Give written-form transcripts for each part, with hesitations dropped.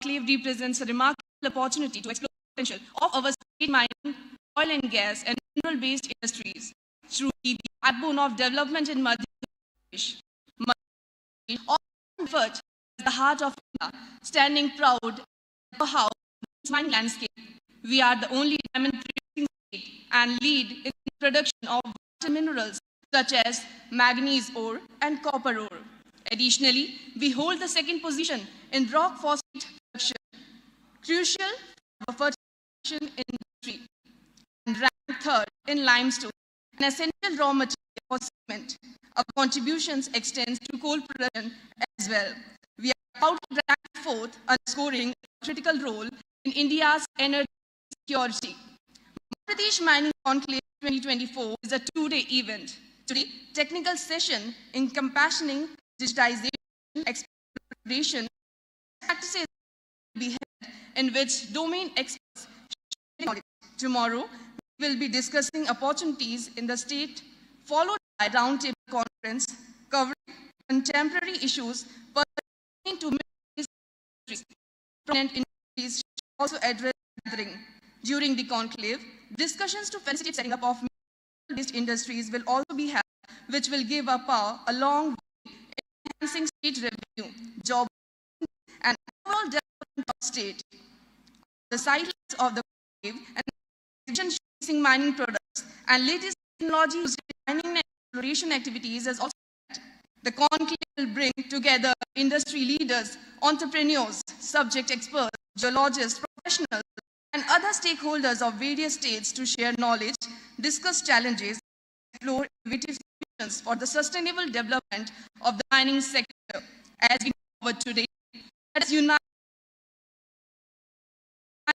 conclave represents a remarkable opportunity to explore the potential of our state mining, oil and gas, and mineral-based industries, truly the backbone of development in Madhya Pradesh. Madhya Pradesh often referred to as the heart of India, standing proud at the powerhouse of its mining landscape. We are the only diamond-producing state and lead in the production of vital minerals such as manganese ore and copper ore. Additionally, we hold the second position in rock phosphate production, crucial for fertilization industry, and rank third in limestone, an essential raw material for cement. Our contributions extend to coal production as well. We are proud to rank fourth, underscoring a critical role in India's energy security. Madhya Pradesh Mining Conclave 2024 is a two-day event. Today, technical session encompassing digitization, exploration practices will be held in which domain experts share knowledge. Tomorrow, we will be discussing opportunities in the state, followed by a roundtable conference covering contemporary issues pertaining to industries. Prominent industries should also address gathering. During the conclave, discussions to facilitate setting up of mineral-based industries will also be held, which will give a power a long way in enhancing state revenue, job, and overall development of state. The sidelines of the conclave and showcasing mining products and latest technology used in mining and exploration activities is also met. The conclave will bring together industry leaders, entrepreneurs, subject experts, geologists, professionals, and other stakeholders of various states to share knowledge, discuss challenges, explore innovative solutions for the sustainable development of the mining sector. As we move forward today, let us unite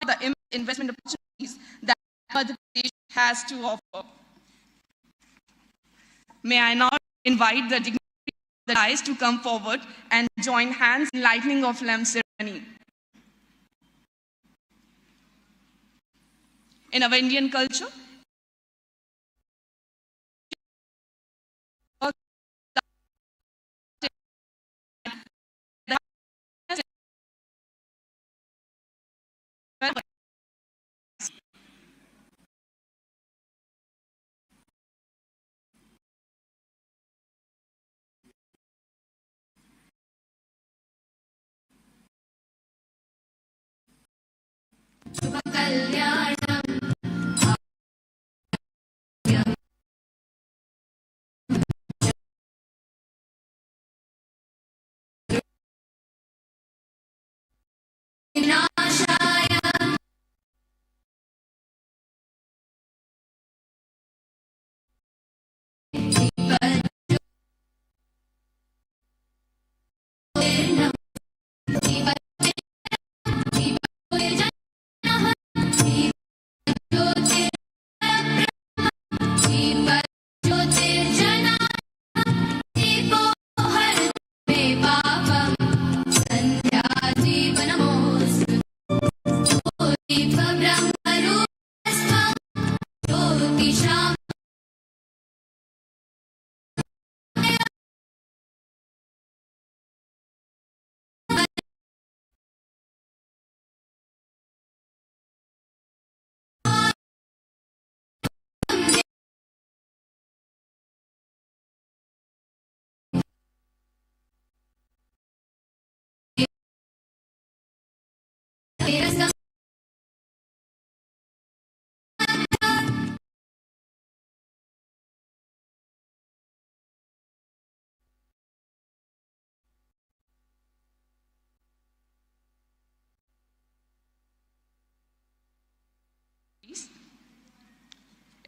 the investment opportunities that Madhya Pradesh has to offer. May I now invite the dignitaries of the dais to come forward and join hands in lighting of lamp ceremony. In our Indian culture,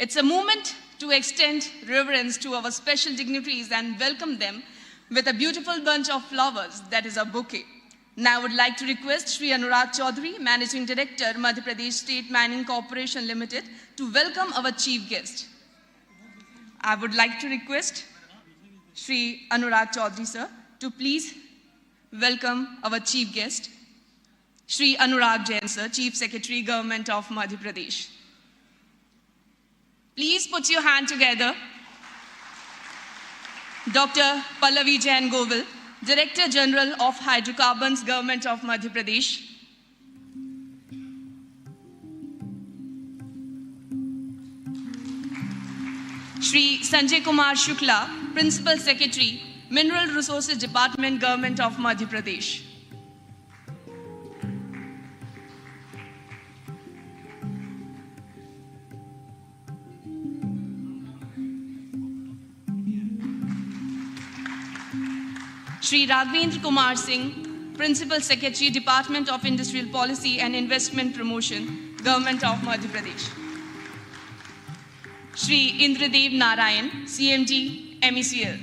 it's a moment to extend reverence to our special dignitaries and welcome them with a beautiful bunch of flowers, that is a bouquet. Now I would like to request Sri Anurag Chaudhary, Managing Director, Madhya Pradesh State Mining Corporation Limited, to welcome our chief guest. I would like to request Sri Anurag Chaudhary, sir, to please welcome our chief guest, Sri Anurag Jain, sir, Chief Secretary, Government of Madhya Pradesh. Please put your hand together. Dr. Pallavi Jain Govil, Director General of Hydrocarbons, Government of Madhya Pradesh. Shri Sanjay Kumar Shukla, Principal Secretary, Mineral Resources Department, Government of Madhya Pradesh. Shri Raghavendra Kumar Singh, Principal Secretary, Department of Industrial Policy and Investment Promotion, Government of Madhya Pradesh. Shri Indradev Narayan, CMD, MECL.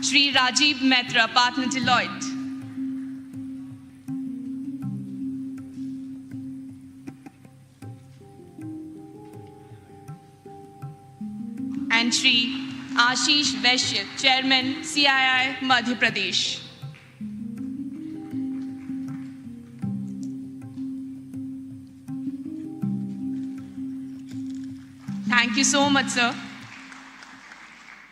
Shri Rajiv Mehta, Partner, Deloitte. And Shri Ashish Vaishya, Chairman, CII, Madhya Pradesh. Thank you so much, sir.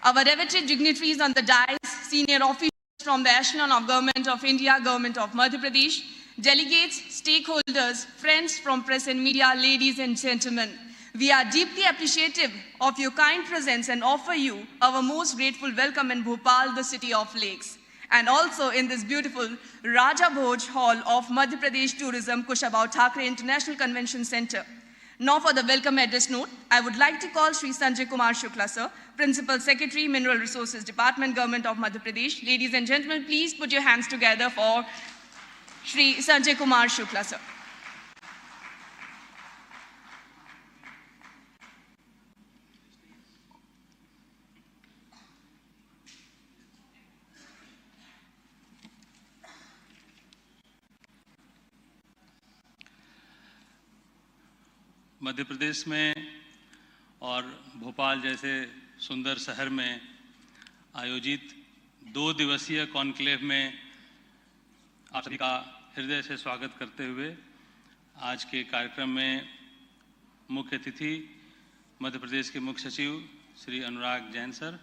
Our revered dignitaries on the dais, senior officials from the echelon of Government of India, Government of Madhya Pradesh, delegates, stakeholders, friends from press and media, ladies and gentlemen, we are deeply appreciative of your kind presence and offer you our most grateful welcome in Bhopal, the city of lakes, and also in this beautiful Raja Bhoj Hall of Madhya Pradesh Tourism, Kushabao Thakre International Convention Center. Now for the welcome address note, I would like to call Shri Sanjay Kumar Shukla, sir, Principal Secretary, Mineral Resources Department, Government of Madhya Pradesh. Ladies and gentlemen, please put your hands together for Shri Sanjay Kumar Shukla, sir. मध्य प्रदेश में और भोपाल जैसे सुंदर शहर में आयोजित 2 दिवसीय conclave में आप सभी का हृदय से स्वागत करते हुए आज के कार्यक्रम में मुख्य अतिथि मध्य प्रदेश के मुख्य सचिव श्री अनुराग जैन सर,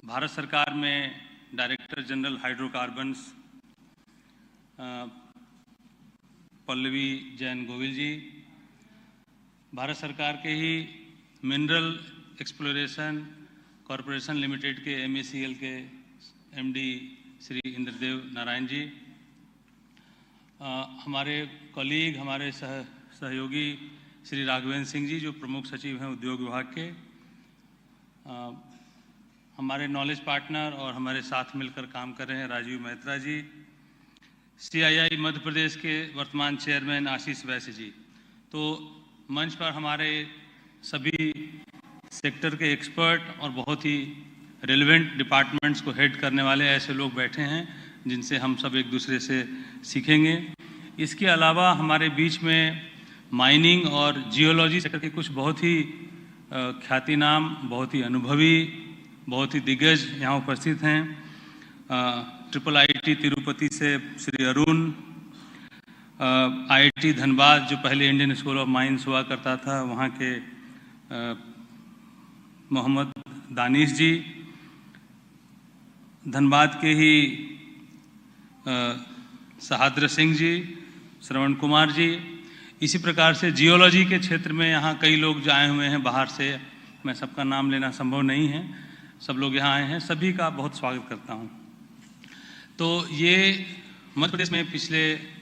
भारत सरकार में director general hydrocarbons Pallavi Jain Govil ji, Bharat सरकार के ही मिनरल एक्सप्लोरेशन कॉरपोरेशन लिमिटेड के MECL के MD श्री इंद्रदेव नारायण जी, हमारे कॉलीग, हमारे सहयोगी श्री राघवेंद्र सिंह जी जो प्रमुख सचिव हैं उद्योग विभाग के, हमारे नॉलेज पार्टनर और हमारे साथ मिलकर काम कर रहे हैं राजीव मेहता जी, CII मध्य प्रदेश के वर्तमान चेयरमैन आशीष वैश्य जी। तो मंच पर हमारे सभी सेक्टर के एक्सपर्ट और बहुत ही रेलेवेंट डिपार्टमेंट्स को हेड करने वाले ऐसे लोग बैठे हैं जिनसे हम सब एक दूसरे से सीखेंगे। इसके अलावा हमारे बीच में माइनिंग और जियोलॉजी सेक्टर के कुछ बहुत ही ख्यातिनाम, बहुत ही अनुभवी, बहुत ही दिग्गज यहाँ उपस्थित हैं। IIT तिरुपति से श्री अरुण, IIT धनबाद जो पहले इंडियन स्कूल ऑफ माइंस हुआ करता था वहाँ के मोहम्मद दानिश जी, धनबाद के ही सहाद्र सिंह जी, श्रवण कुमार जी, इसी प्रकार से जियोलॉजी के क्षेत्र में यहाँ कई लोग जो आए हुए हैं बाहर से, मैं सबका नाम लेना संभव नहीं है, सब लोग यहाँ आए हैं, सभी का बहुत स्वागत करता हूँ। तो ये मध्य प्रदेश में पिछले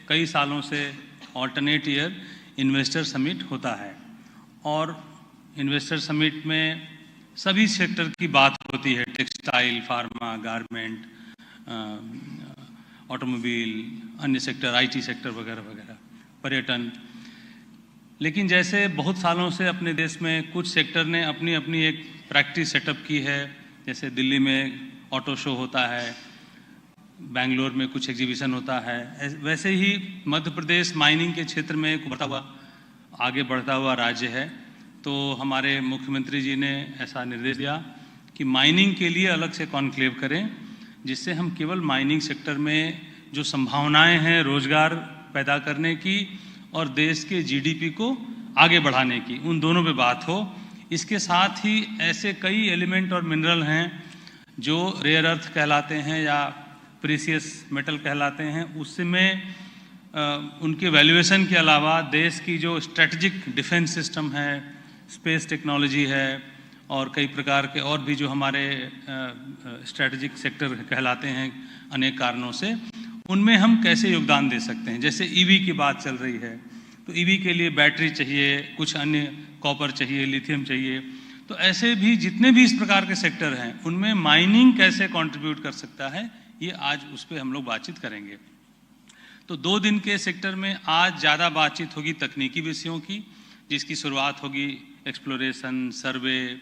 कई सालों से ऑल्टरनेट ईयर इन्वेस्टर समिट होता है और इन्वेस्टर समिट में सभी सेक्टर की बात होती है, टेक्सटाइल, फार्मा, गारमेंट, ऑटोमोबाइल, अन्य सेक्टर, IT सेक्टर वगैरह वगैरह, पर्यटन। लेकिन जैसे बहुत सालों से अपने देश में कुछ सेक्टर ने अपनी अपनी एक प्रैक्टिस सेटअप की है, जैसे दिल्ली में ऑटो शो होता है, बेंगलोर में कुछ एग्जीबिशन होता है, वैसे ही मध्य प्रदेश माइनिंग के क्षेत्र में एक आगे बढ़ता हुआ राज्य है। तो हमारे मुख्यमंत्री जी ने ऐसा निर्देश दिया कि माइनिंग के लिए अलग से कॉन्क्लेव करें, जिससे हम केवल माइनिंग सेक्टर में जो संभावनाएं हैं रोजगार पैदा करने की और देश के GDP को आगे बढ़ाने की, उन दोनों पे बात हो। इसके साथ ही ऐसे कई एलिमेंट और मिनरल हैं जो रेयर अर्थ कहलाते हैं या प्रीसियस मेटल कहलाते हैं, उसमें उनके वैल्यूएशन के अलावा देश की जो स्ट्रेटजिक डिफेंस सिस्टम है, स्पेस टेक्नोलॉजी है और कई प्रकार के और भी जो हमारे स्ट्रेटजिक सेक्टर कहलाते हैं अनेक कारणों से, उनमें हम कैसे योगदान दे सकते हैं। जैसे ईवी की बात चल रही है, तो ईवी के लिए बैटरी चाहिए, कुछ अन्य कॉपर चाहिए, लिथियम चाहिए। तो ऐसे भी जितने भी इस प्रकार के सेक्टर हैं, उनमें माइनिंग कैसे कंट्रीब्यूट कर सकता है, ये आज उस पर हम लोग बातचीत करेंगे। तो 2 दिन के सेक्टर में आज ज़्यादा बातचीत होगी तकनीकी विषयों की, जिसकी शुरुआत होगी एक्सप्लोरेशन, सर्वे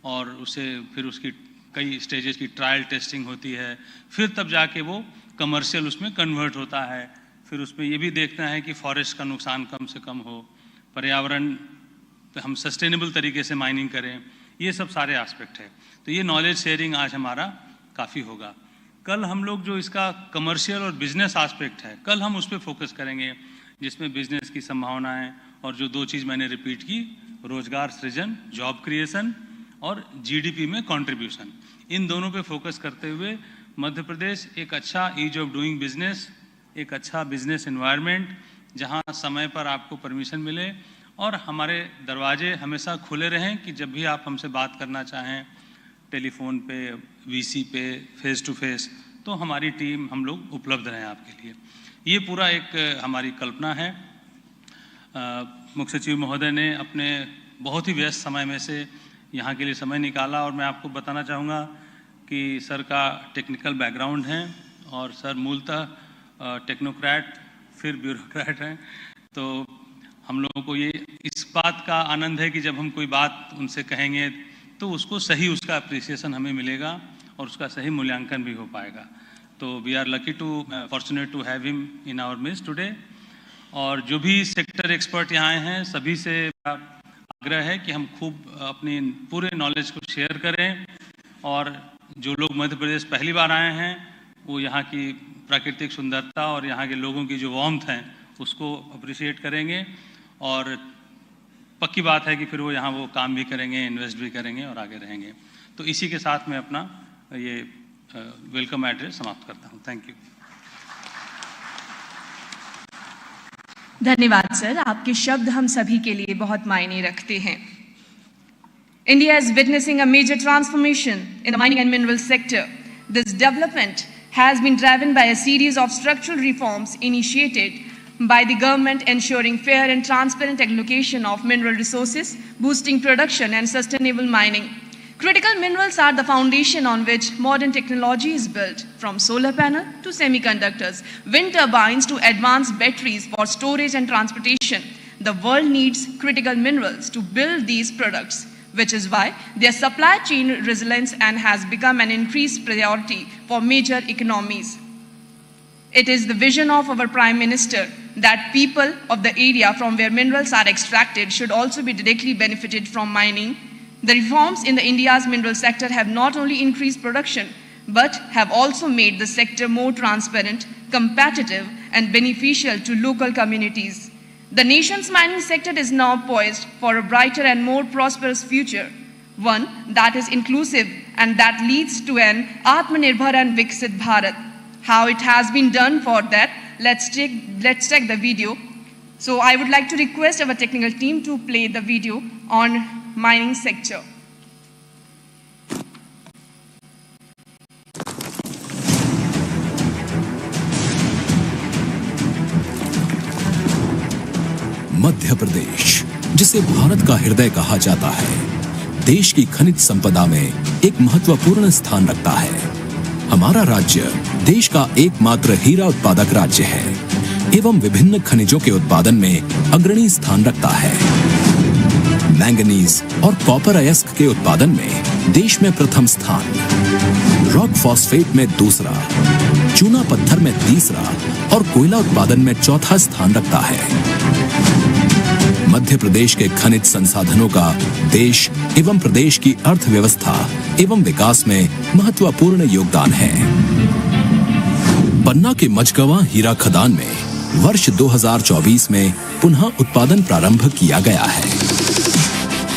और उसे फिर उसकी कई स्टेजेस की ट्रायल टेस्टिंग होती है, फिर तब जाके वो कमर्शियल उसमें कन्वर्ट होता है। फिर उसमें ये भी देखना है कि फॉरेस्ट का नुकसान कम से कम हो, पर्यावरण पे हम सस्टेनेबल तरीके से माइनिंग करें, ये सब सारे एस्पेक्ट है। तो ये नॉलेज शेयरिंग आज हमारा काफ़ी होगा। कल हम लोग जो इसका कमर्शियल और बिजनेस एस्पेक्ट है, कल हम उस पर फोकस करेंगे, जिसमें बिजनेस की संभावनाएं और जो 2 चीज़ मैंने रिपीट की, रोजगार सृजन, जॉब क्रिएशन और जीडीपी में कंट्रीब्यूशन, इन दोनों पे फोकस करते हुए मध्य प्रदेश एक अच्छा ईज ऑफ डूइंग बिजनेस, एक अच्छा बिजनेस एनवायरनमेंट, जहां समय पर आपको परमिशन मिले और हमारे दरवाजे हमेशा खुले रहें कि जब भी आप हमसे बात करना चाहें, टेलीफोन पे, वीसी पे, फेस टू फेस, तो हमारी टीम, हम लोग उपलब्ध रहें आपके लिए। ये पूरा एक हमारी कल्पना है। मुख्य सचिव महोदय ने अपने बहुत ही व्यस्त समय में से यहाँ के लिए समय निकाला और मैं आपको बताना चाहूँगा कि सर का टेक्निकल बैकग्राउंड है और सर मूलतः टेक्नोक्रेट फिर ब्यूरोक्रेट हैं। तो हम लोगों को ये इस बात का आनंद है कि जब हम कोई बात उनसे कहेंगे तो उसको सही उसका अप्रिसिएशन हमें मिलेगा और उसका सही मूल्यांकन भी हो पाएगा। तो we are lucky to fortunate to have him in our midst today. और जो भी सेक्टर एक्सपर्ट यहाँ आए हैं, सभी से आग्रह है कि हम खूब अपनी पूरे नॉलेज को शेयर करें और जो लोग मध्य प्रदेश पहली बार आए हैं, वो यहाँ की प्राकृतिक सुंदरता और यहाँ के लोगों की जो वार्मथ है उसको अप्रिशिएट करेंगे और पक्की बात है कि फिर वो यहाँ वो काम भी करेंगे, इन्वेस्ट भी करेंगे और आगे रहेंगे। तो इसी के साथ मैं अपना ये वेलकम एड्रेस समाप्त करता हूँ। Thank you. धन्यवाद सर, आपके शब्द हम सभी के लिए बहुत मायने रखते हैं। India is witnessing a major transformation in the mining and mineral sector. This development has been driven by a series of structural reforms initiated by the government, ensuring fair and transparent allocation of mineral resources, boosting production and sustainable mining. Critical minerals are the foundation on which modern technology is built, from solar panel to semiconductors, wind turbines to advanced batteries for storage and transportation. The world needs critical minerals to build these products, which is why their supply chain resilience and has become an increased priority for major economies. It is the vision of our Prime Minister that people of the area from where minerals are extracted should also be directly benefited from mining. The reforms in India's mineral sector have not only increased production, but have also made the sector more transparent, competitive, and beneficial to local communities. The nation's mining sector is now poised for a brighter and more prosperous future, one that is inclusive and that leads to an Atmanirbhar and Viksit Bharat. How it has been done for that, let's check the video. So I would like to request our technical team to play the video on mining sector. Madhya Pradesh, जिसे भारत का हृदय कहा जाता है, देश की खनिज संपदा में एक महत्वपूर्ण स्थान रखता है। हमारा राज्य देश का एकमात्र हीरा उत्पादक राज्य है एवं विभिन्न खनिजों के उत्पादन में अग्रणी स्थान रखता है। मैंगनीज और कॉपर अयस्क के उत्पादन में देश में प्रथम स्थान, रॉक फॉस्फेट में दूसरा, चूना पत्थर में तीसरा और कोयला उत्पादन में चौथा स्थान रखता है। मध्य प्रदेश के खनिज संसाधनों का देश एवं प्रदेश की अर्थव्यवस्था एवं विकास में महत्वपूर्ण योगदान है। पन्ना के मझगवां हीरा खदान में वर्ष 2024 में पुनः उत्पादन प्रारंभ किया गया है।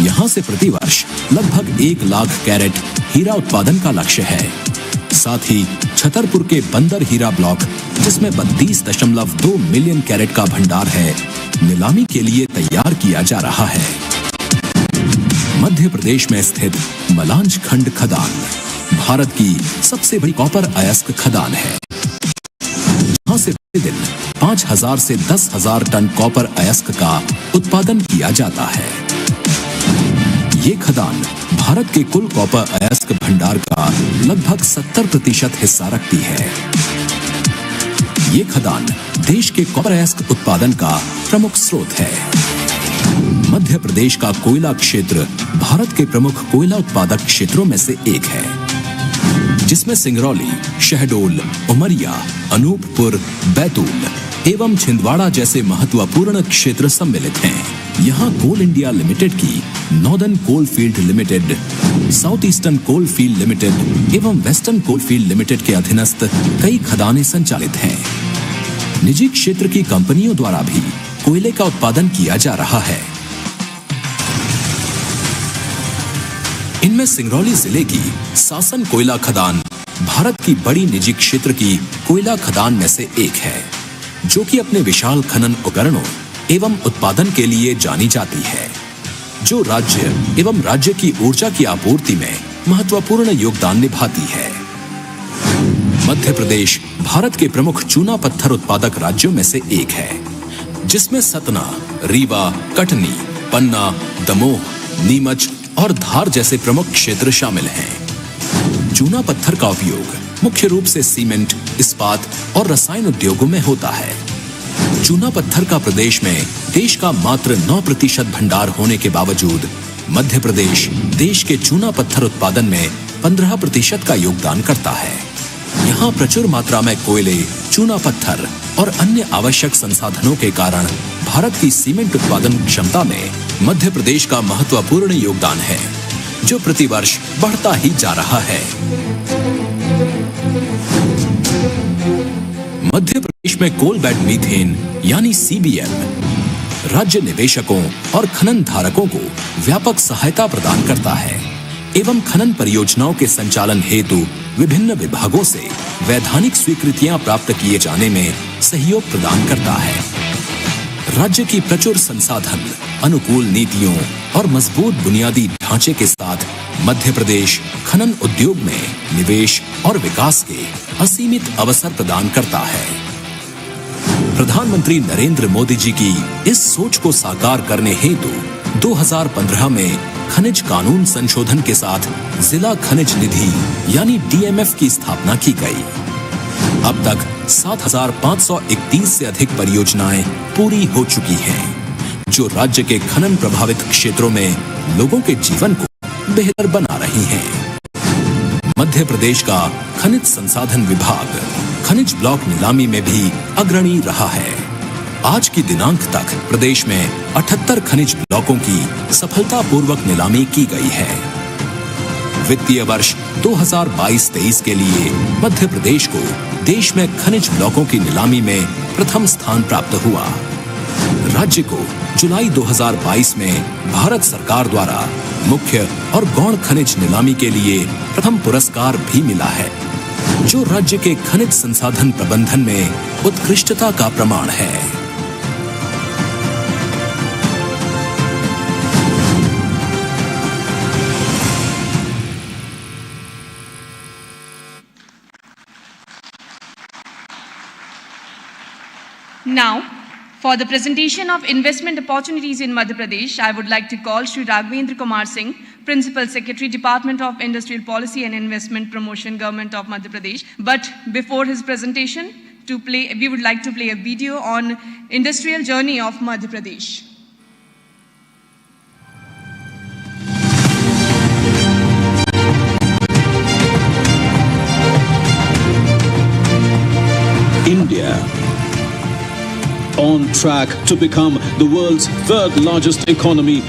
यहां से प्रतिवर्ष लगभग 1 लाख कैरेट हीरा उत्पादन का लक्ष्य है। साथ ही छतरपुर के बंदर हीरा ब्लॉक, जिसमें 32.2 मिलियन कैरेट का भंडार है, नीलामी के लिए तैयार किया जा रहा है। मध्य प्रदेश में स्थित मलांज खंड खदान भारत की सबसे बड़ी कॉपर अयस्क खदान है, जहां से प्रतिदिन 5,000 से 10,000 टन कॉपर अयस्क का उत्पादन किया जाता है। ये खदान भारत के कुल कॉपर अयस्क भंडार का लगभग 70% हिस्सा रखती है। ये खदान देश के कॉपर अयस्क उत्पादन का प्रमुख स्रोत है। मध्य प्रदेश का कोयला क्षेत्र भारत के प्रमुख कोयला उत्पादक क्षेत्रों में से एक है, जिसमें सिंगरौली, शहडोल, उमरिया, अनूपपुर, बैतूल एवं छिंदवाड़ा जैसे महत्वपूर्ण क्षेत्र सम्मिलित हैं। यहाँ कोल इंडिया लिमिटेड की northern coal field limited, south eastern coal field limited एवं वेस्टर्न कोल फील्ड लिमिटेड के अधीनस्थ कई खदानें संचालित हैं। निजी क्षेत्र की कंपनियों द्वारा भी कोयले का उत्पादन किया जा रहा है। इनमें सिंगरौली जिले की सासन कोयला खदान भारत की बड़ी निजी क्षेत्र की कोयला खदान में से एक है, जो कि अपने विशाल खनन उपकरणों एवं उत्पादन के लिए जानी जाती है, जो राज्य एवं राज्य की ऊर्जा की आपूर्ति में महत्वपूर्ण योगदान निभाती है। मध्य प्रदेश भारत के प्रमुख चूना पत्थर उत्पादक राज्यों में से एक है, जिसमें सतना, रीवा, कटनी, पन्ना, दमोह, नीमच और धार जैसे प्रमुख क्षेत्र शामिल हैं। चूना पत्थर का उपयोग मुख्य रूप से सीमेंट, इस्पात और रसायन उद्योगों में होता है। चूना पत्थर का प्रदेश में देश का मात्र 9% भंडार होने के बावजूद मध्य प्रदेश देश के चूना पत्थर उत्पादन में 15% का योगदान करता है। यहाँ प्रचुर मात्रा में कोयले, चूना पत्थर और अन्य आवश्यक संसाधनों के कारण भारत की सीमेंट उत्पादन क्षमता में मध्य प्रदेश का महत्वपूर्ण योगदान है, जो प्रतिवर्ष बढ़ता ही जा रहा है। मध्य प्रदेश में कोल बेड मीथेन यानी CBM राज्य निवेशकों और खनन धारकों को व्यापक सहायता प्रदान करता है एवं खनन परियोजनाओं के संचालन हेतु विभिन्न विभागों से वैधानिक स्वीकृतियां प्राप्त किए जाने में सहयोग प्रदान करता है। राज्य की प्रचुर संसाधन, अनुकूल नीतियों और मजबूत बुनियादी ढांचे के साथ मध्य प्रदेश खनन उद्योग में निवेश और विकास के असीमित अवसर प्रदान करता है। प्रधानमंत्री नरेंद्र मोदी जी की इस सोच को साकार करने हेतु 2015 में खनिज कानून संशोधन के साथ जिला खनिज निधि यानी DMF की स्थापना की गई। अब तक 7,531 से अधिक परियोजनाएं पूरी हो चुकी हैं, जो राज्य के खनन प्रभावित क्षेत्रों में लोगों के जीवन को बेहतर बना रही हैं। मध्य प्रदेश का खनिज संसाधन विभाग खनिज ब्लॉक नीलामी में भी अग्रणी रहा है। आज की दिनांक तक प्रदेश में 78 खनिज ब्लॉकों की सफलतापूर्वक नीलामी की गई है। वित्तीय वर्ष 2022-23 के लिए मध्य प्रदेश को देश में खनिज ब्लॉकों की नीलामी में प्रथम स्थान प्राप्त हुआ। राज्य को जुलाई 2022 में भारत सरकार द्वारा मुख्य और गौण खनिज नीलामी के लिए प्रथम पुरस्कार भी मिला है, जो राज्य के खनिज संसाधन प्रबंधन में उत्कृष्टता का प्रमाण है। Now, for the presentation of investment opportunities in Madhya Pradesh, I would like to call Shri Raghvendra Kumar Singh, Principal Secretary, Department of Industrial Policy and Investment Promotion, Government of Madhya Pradesh. But before his presentation, we would like to play a video on industrial journey of Madhya Pradesh. India, on track to become the world's third largest economy,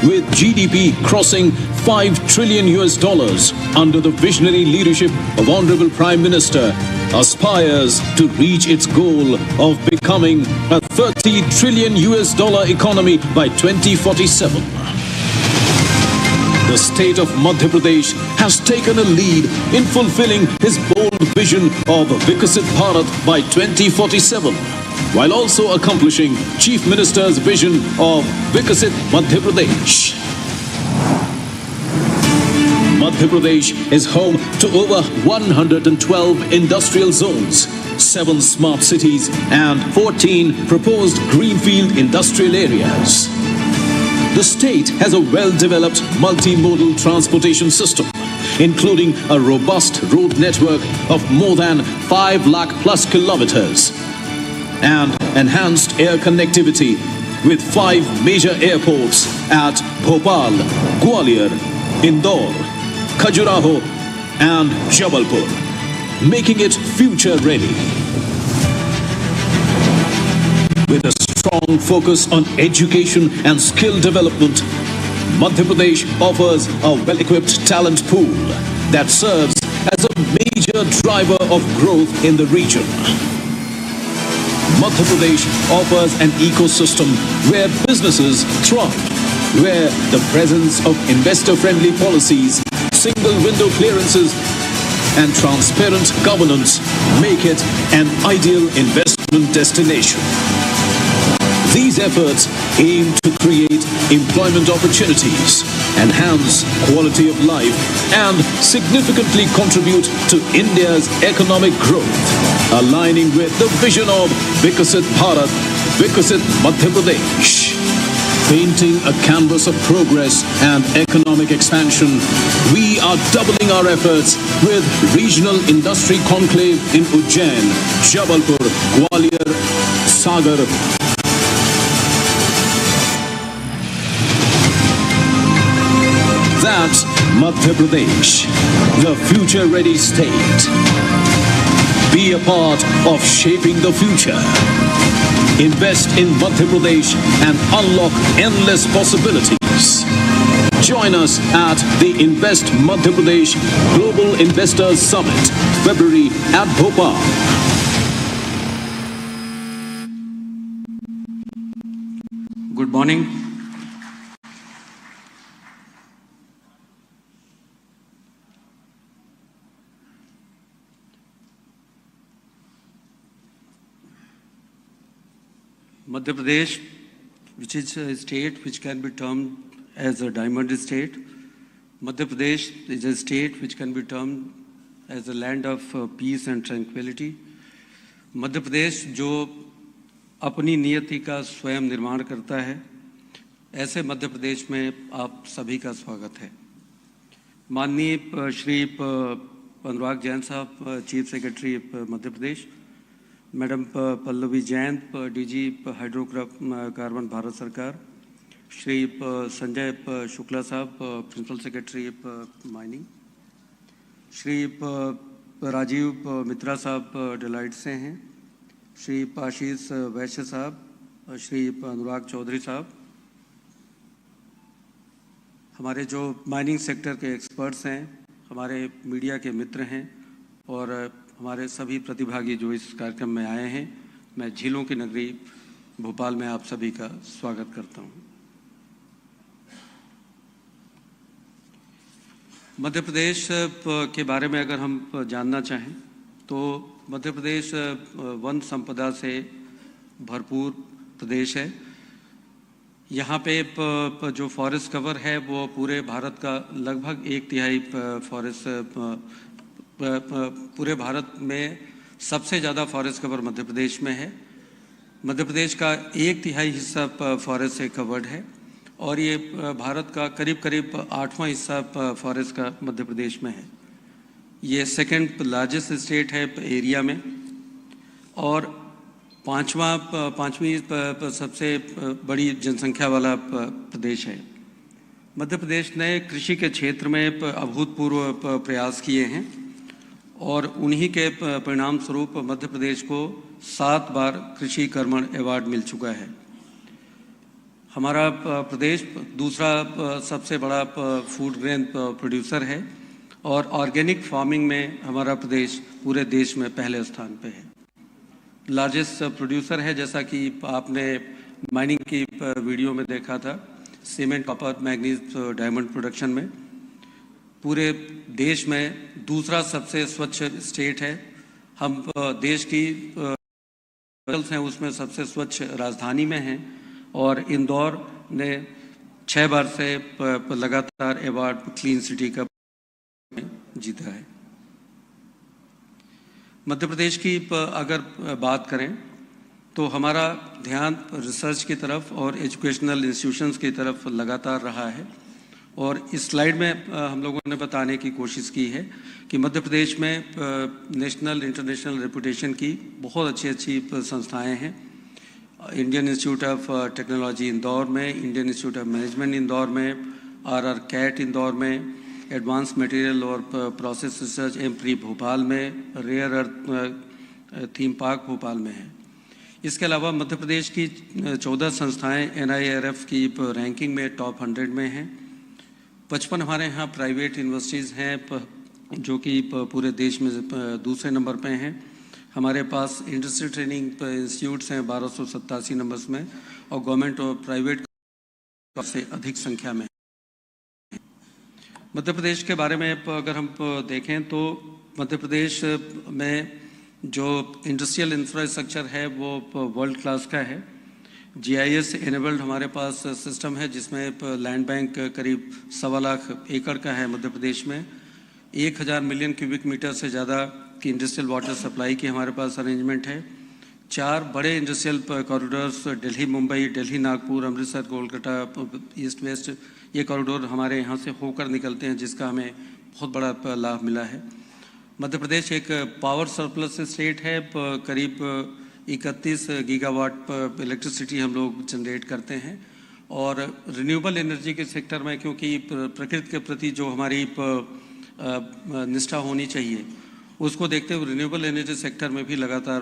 with GDP crossing $5 trillion under the visionary leadership of Honorable Prime Minister, aspires to reach its goal of becoming a $30 trillion economy by 2047. The state of Madhya Pradesh has taken a lead in fulfilling his bold vision of Vikasit Bharat by 2047, while also accomplishing Chief Minister's vision of Vikasit Madhya Pradesh. Madhya Pradesh is home to over 112 industrial zones, 7 smart cities and 14 proposed greenfield industrial areas. The state has a well-developed multimodal transportation system, including a robust road network of more than 5 lakh plus kilometers and enhanced air connectivity with 5 major airports at Bhopal, Gwalior, Indore, Khajuraho and Jabalpur, making it future ready. With a strong focus on education and skill development, Madhya Pradesh offers a well-equipped talent pool that serves as a major driver of growth in the region. Madhya Pradesh offers an ecosystem where businesses thrive, where the presence of investor-friendly policies, single window clearances and transparent governance make it an ideal investment destination. These efforts aim to create employment opportunities, enhance quality of life, and significantly contribute to India's economic growth, aligning with the vision of Vikasit Bharat, Vikasit Madhya Pradesh. Painting a canvas of progress and economic expansion, we are doubling our efforts with Regional Industry Conclave in Ujjain, Jabalpur, Gwalior, Sagar, That's Madhya Pradesh, the future-ready state. Be a part of shaping the future. Invest in Madhya Pradesh and unlock endless possibilities. Join us at the Invest Madhya Pradesh Global Investors Summit, February at Bhopal. Good morning. Madhya Pradesh, which is a state which can be termed as a diamond state. Madhya Pradesh is a state which can be termed as a land of peace and tranquility. Madhya Pradesh जो अपनी नियति का स्वयं निर्माण करता है, ऐसे मध्य प्रदेश में आप सभी का स्वागत है। माननीय Shri Anurag Jain sahab, chief secretary Madhya Pradesh, madam Pallavi Jain, DG hydrocarbon Bharat सरकार, Shri Sanjay Shukla sahab, principal secretary mining, Shri Rajeev Mitra sahab delight से हैं, श्री आशीष वैश्य साहब, श्री अनुराग चौधरी साहब, हमारे जो माइनिंग सेक्टर के एक्सपर्ट्स हैं, हमारे मीडिया के मित्र हैं और हमारे सभी प्रतिभागी जो इस कार्यक्रम में आए हैं, मैं झीलों की नगरी भोपाल में आप सभी का स्वागत करता हूं। मध्य प्रदेश के बारे में अगर हम जानना चाहें तो मध्य प्रदेश वन संपदा से भरपूर प्रदेश है। यहाँ पे जो फॉरेस्ट कवर है वो पूरे भारत का लगभग 1/3 फॉरेस्ट, पूरे भारत में सबसे ज़्यादा फॉरेस्ट कवर मध्य प्रदेश में है। मध्य प्रदेश का 1/3 हिस्सा फॉरेस्ट से कवर्ड है और ये भारत का करीब 8वां हिस्सा फॉरेस्ट का मध्य प्रदेश में है। ये सेकंड लार्जेस्ट स्टेट है एरिया में और पाँचवीं सबसे बड़ी जनसंख्या वाला प्रदेश है। मध्य प्रदेश ने कृषि के क्षेत्र में अभूतपूर्व प्रयास किए हैं और उन्हीं के परिणाम स्वरूप मध्य प्रदेश को 7 बार कृषि कर्मण अवार्ड मिल चुका है। हमारा प्रदेश दूसरा सबसे बड़ा फूड ग्रेन प्रोड्यूसर है और ऑर्गेनिक फार्मिंग में हमारा प्रदेश पूरे देश में पहले स्थान पे है। लार्जेस्ट प्रोड्यूसर है, जैसा कि आपने माइनिंग की वीडियो में देखा था। Cement, copper, manganese, diamond production में पूरे देश में दूसरा सबसे स्वच्छ स्टेट है। हम देश की हैं उसमें सबसे स्वच्छ राजधानी में हैं और इंदौर ने 6 बार से लगातार अवार्ड क्लीन सिटी का जीता है। मध्य प्रदेश की अगर बात करें तो हमारा ध्यान रिसर्च की तरफ और एजुकेशनल इंस्टीट्यूशंस की तरफ लगातार रहा है और इस स्लाइड में हम लोगों ने बताने की कोशिश की है कि मध्य प्रदेश में नेशनल इंटरनेशनल रेपुटेशन की बहुत अच्छी संस्थाएं हैं। Indian Institute of Technology Indore में, Indian Institute of Management Indore में, आर कैट इंदौर में, एडवांस मटेरियल और प्रोसेस रिसर्च एम्प्री भोपाल में, rare earth theme park Bhopal में है। इसके अलावा मध्य प्रदेश की 14 संस्थाएं NIRF की रैंकिंग में टॉप 100 में हैं। 55 हमारे यहाँ प्राइवेट यूनिवर्सिटीज़ हैं जो कि पूरे देश में दूसरे नंबर पे हैं। हमारे पास इंडस्ट्री ट्रेनिंग इंस्टीट्यूट्स हैं 1287 नंबर्स में और गवर्नमेंट और प्राइवेट से अधिक संख्या में। मध्य प्रदेश के बारे में अगर हम देखें तो मध्य प्रदेश में जो इंडस्ट्रियल इंफ्रास्ट्रक्चर है वो वर्ल्ड क्लास का है। GIS एनेबल्ड हमारे पास सिस्टम है जिसमें लैंड बैंक करीब 1.25 लाख एकड़ का है मध्य प्रदेश में। 1000 मिलियन क्यूबिक मीटर से ज़्यादा की इंडस्ट्रियल वाटर सप्लाई की हमारे पास अरेंजमेंट है। 4 बड़े industrial corridors Delhi Mumbai, Delhi Nagpur, Amritsar, Kolkata, east west, ये कॉरिडोर हमारे यहाँ से होकर निकलते हैं जिसका हमें बहुत बड़ा लाभ मिला है। मध्य प्रदेश एक पावर सरप्लस स्टेट है। करीब 31 गीगावाट इलेक्ट्रिसिटी हम लोग जनरेट करते हैं और रिन्यूएबल एनर्जी के सेक्टर में क्योंकि प्रकृति के प्रति जो हमारी निष्ठा होनी चाहिए उसको देखते हुए रिन्यूएबल एनर्जी सेक्टर में भी लगातार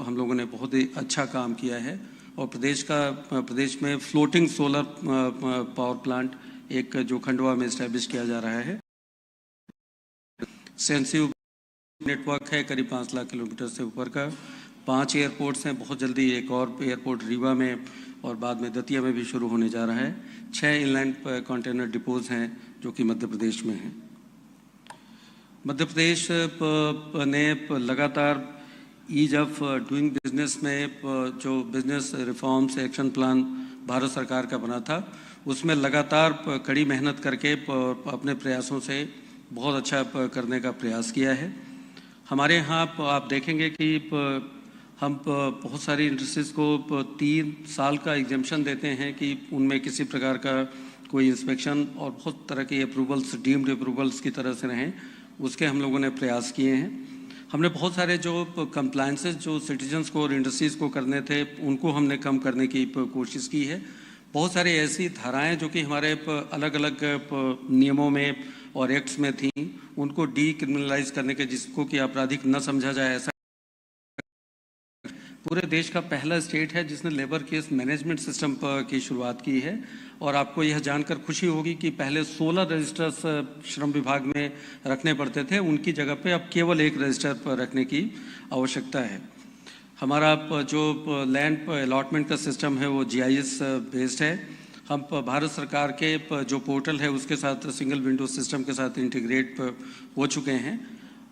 हम लोगों ने बहुत ही अच्छा काम किया है और प्रदेश में फ्लोटिंग सोलर पावर प्लांट एक जो खंडवा में इस्टेब्लिश किया जा रहा है। सेंसिव नेटवर्क है करीब 5 लाख किलोमीटर से ऊपर का। 5 एयरपोर्ट्स हैं, बहुत जल्दी एक और एयरपोर्ट रीवा में और बाद में दतिया में भी शुरू होने जा रहा है। 6 इनलैंड कंटेनर डिपोज हैं जो कि मध्य प्रदेश में हैं। मध्य प्रदेश ने लगातार ईज ऑफ डूइंग बिजनेस में जो business reforms action plan Bharat सरकार का बना था उसमें लगातार कड़ी मेहनत करके अपने प्रयासों से बहुत अच्छा करने का प्रयास किया है। हमारे यहाँ आप देखेंगे कि हम बहुत सारी इंडस्ट्रीज़ को 3 साल का एग्जेम्पशन देते हैं कि उनमें किसी प्रकार का कोई इंस्पेक्शन और बहुत तरह के अप्रूवल्स डीम्ड अप्रूवल्स की तरह से रहें, उसके हम लोगों ने प्रयास किए हैं। हमने बहुत सारे जो कंप्लायंसेस जो सिटीजन्स को और इंडस्ट्रीज़ को करने थे उनको हमने कम करने की कोशिश की है। बहुत सारी ऐसी धाराएं जो कि हमारे अलग अलग नियमों में और एक्ट्स में थी उनको डीक्रिमिनलाइज करने के जिसको कि आपराधिक न समझा जाए ऐसा पूरे देश का पहला स्टेट है जिसने लेबर केस मैनेजमेंट सिस्टम की शुरुआत की है। और आपको यह जानकर खुशी होगी कि पहले 16 रजिस्टर्स श्रम विभाग में रखने पड़ते थे, उनकी जगह पे अब केवल 1 रजिस्टर पर रखने की आवश्यकता है। हमारा जो लैंड अलॉटमेंट का सिस्टम है वो GIS बेस्ड है। हम भारत सरकार के जो पोर्टल है उसके साथ सिंगल विंडो सिस्टम के साथ इंटीग्रेट हो चुके हैं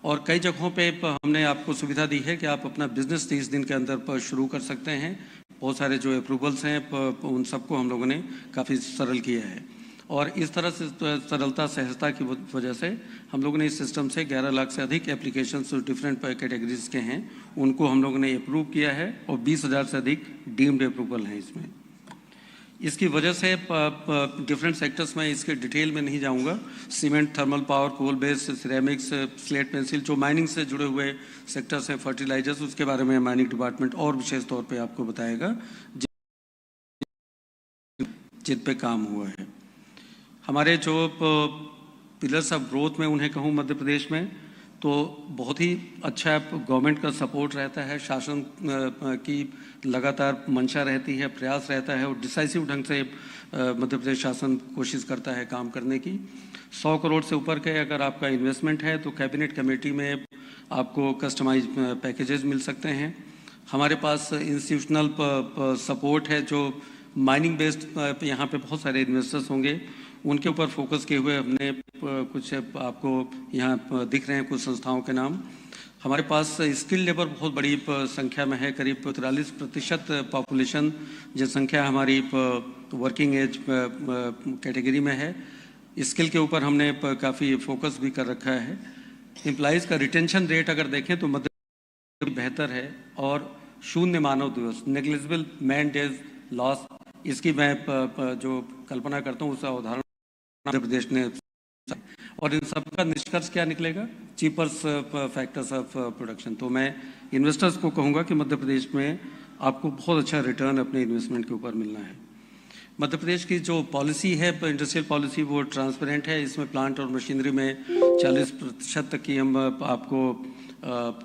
और कई जगहों पे हमने आपको सुविधा दी है कि आप अपना बिजनेस 30 दिन के अंदर शुरू कर सकते हैं। बहुत सारे जो अप्रूवल्स हैं उन सबको हम लोगों ने काफ़ी सरल किया है और इस तरह से सरलता सहजता की वजह से हम लोगों ने इस सिस्टम से 11 लाख से अधिक एप्लीकेशंस डिफरेंट कैटेगरीज के हैं उनको हम लोगों ने अप्रूव किया है और 20,000 से अधिक डीम्ड अप्रूवल हैं इसमें। इसकी वजह से डिफरेंट सेक्टर्स में इसके डिटेल में नहीं जाऊंगा। Cement, thermal power, coal based, ceramics, slate pencil जो माइनिंग से जुड़े हुए सेक्टर्स हैं, फर्टिलाइजर्स, उसके बारे में माइनिंग डिपार्टमेंट और विशेष तौर पे आपको बताएगा जिन पे काम हुआ है। हमारे जो पिलर्स ऑफ ग्रोथ में उन्हें कहूँ मध्य प्रदेश में तो बहुत ही अच्छा गवर्नमेंट का सपोर्ट रहता है, शासन की लगातार मंशा रहती है, प्रयास रहता है और डिसाइसिव ढंग से मध्य प्रदेश शासन कोशिश करता है काम करने की। 100 करोड़ से ऊपर के अगर आपका इन्वेस्टमेंट है तो कैबिनेट कमेटी में आपको कस्टमाइज पैकेजेस मिल सकते हैं। हमारे पास इंस्टीट्यूशनल सपोर्ट है जो माइनिंग बेस्ड यहाँ पे बहुत सारे इन्वेस्टर्स होंगे, उनके ऊपर फोकस किए हुए हमने कुछ आपको यहाँ दिख रहे हैं कुछ संस्थाओं के नाम। हमारे पास स्किल लेबर बहुत बड़ी संख्या में है, करीब 43% पॉपुलेशन जनसंख्या हमारी वर्किंग एज कैटेगरी में है। स्किल के ऊपर हमने काफ़ी फोकस भी कर रखा है। एम्प्लॉइज़ का रिटेंशन रेट अगर देखें तो मध्य प्रदेश बेहतर है, और शून्य मानव दिवस, नेग्लिजिबल मैन डेज लॉस, इसकी मैं जो कल्पना करता हूँ उसका उदाहरण मध्य प्रदेश ने। और इन सब का निष्कर्ष क्या निकलेगा? चीपर्स फैक्टर्स ऑफ प्रोडक्शन। तो मैं इन्वेस्टर्स को कहूँगा कि मध्य प्रदेश में आपको बहुत अच्छा रिटर्न अपने इन्वेस्टमेंट के ऊपर मिलना है। मध्य प्रदेश की जो पॉलिसी है इंडस्ट्रियल पॉलिसी, वो ट्रांसपेरेंट है। इसमें प्लांट और मशीनरी में 40% तक की हम आपको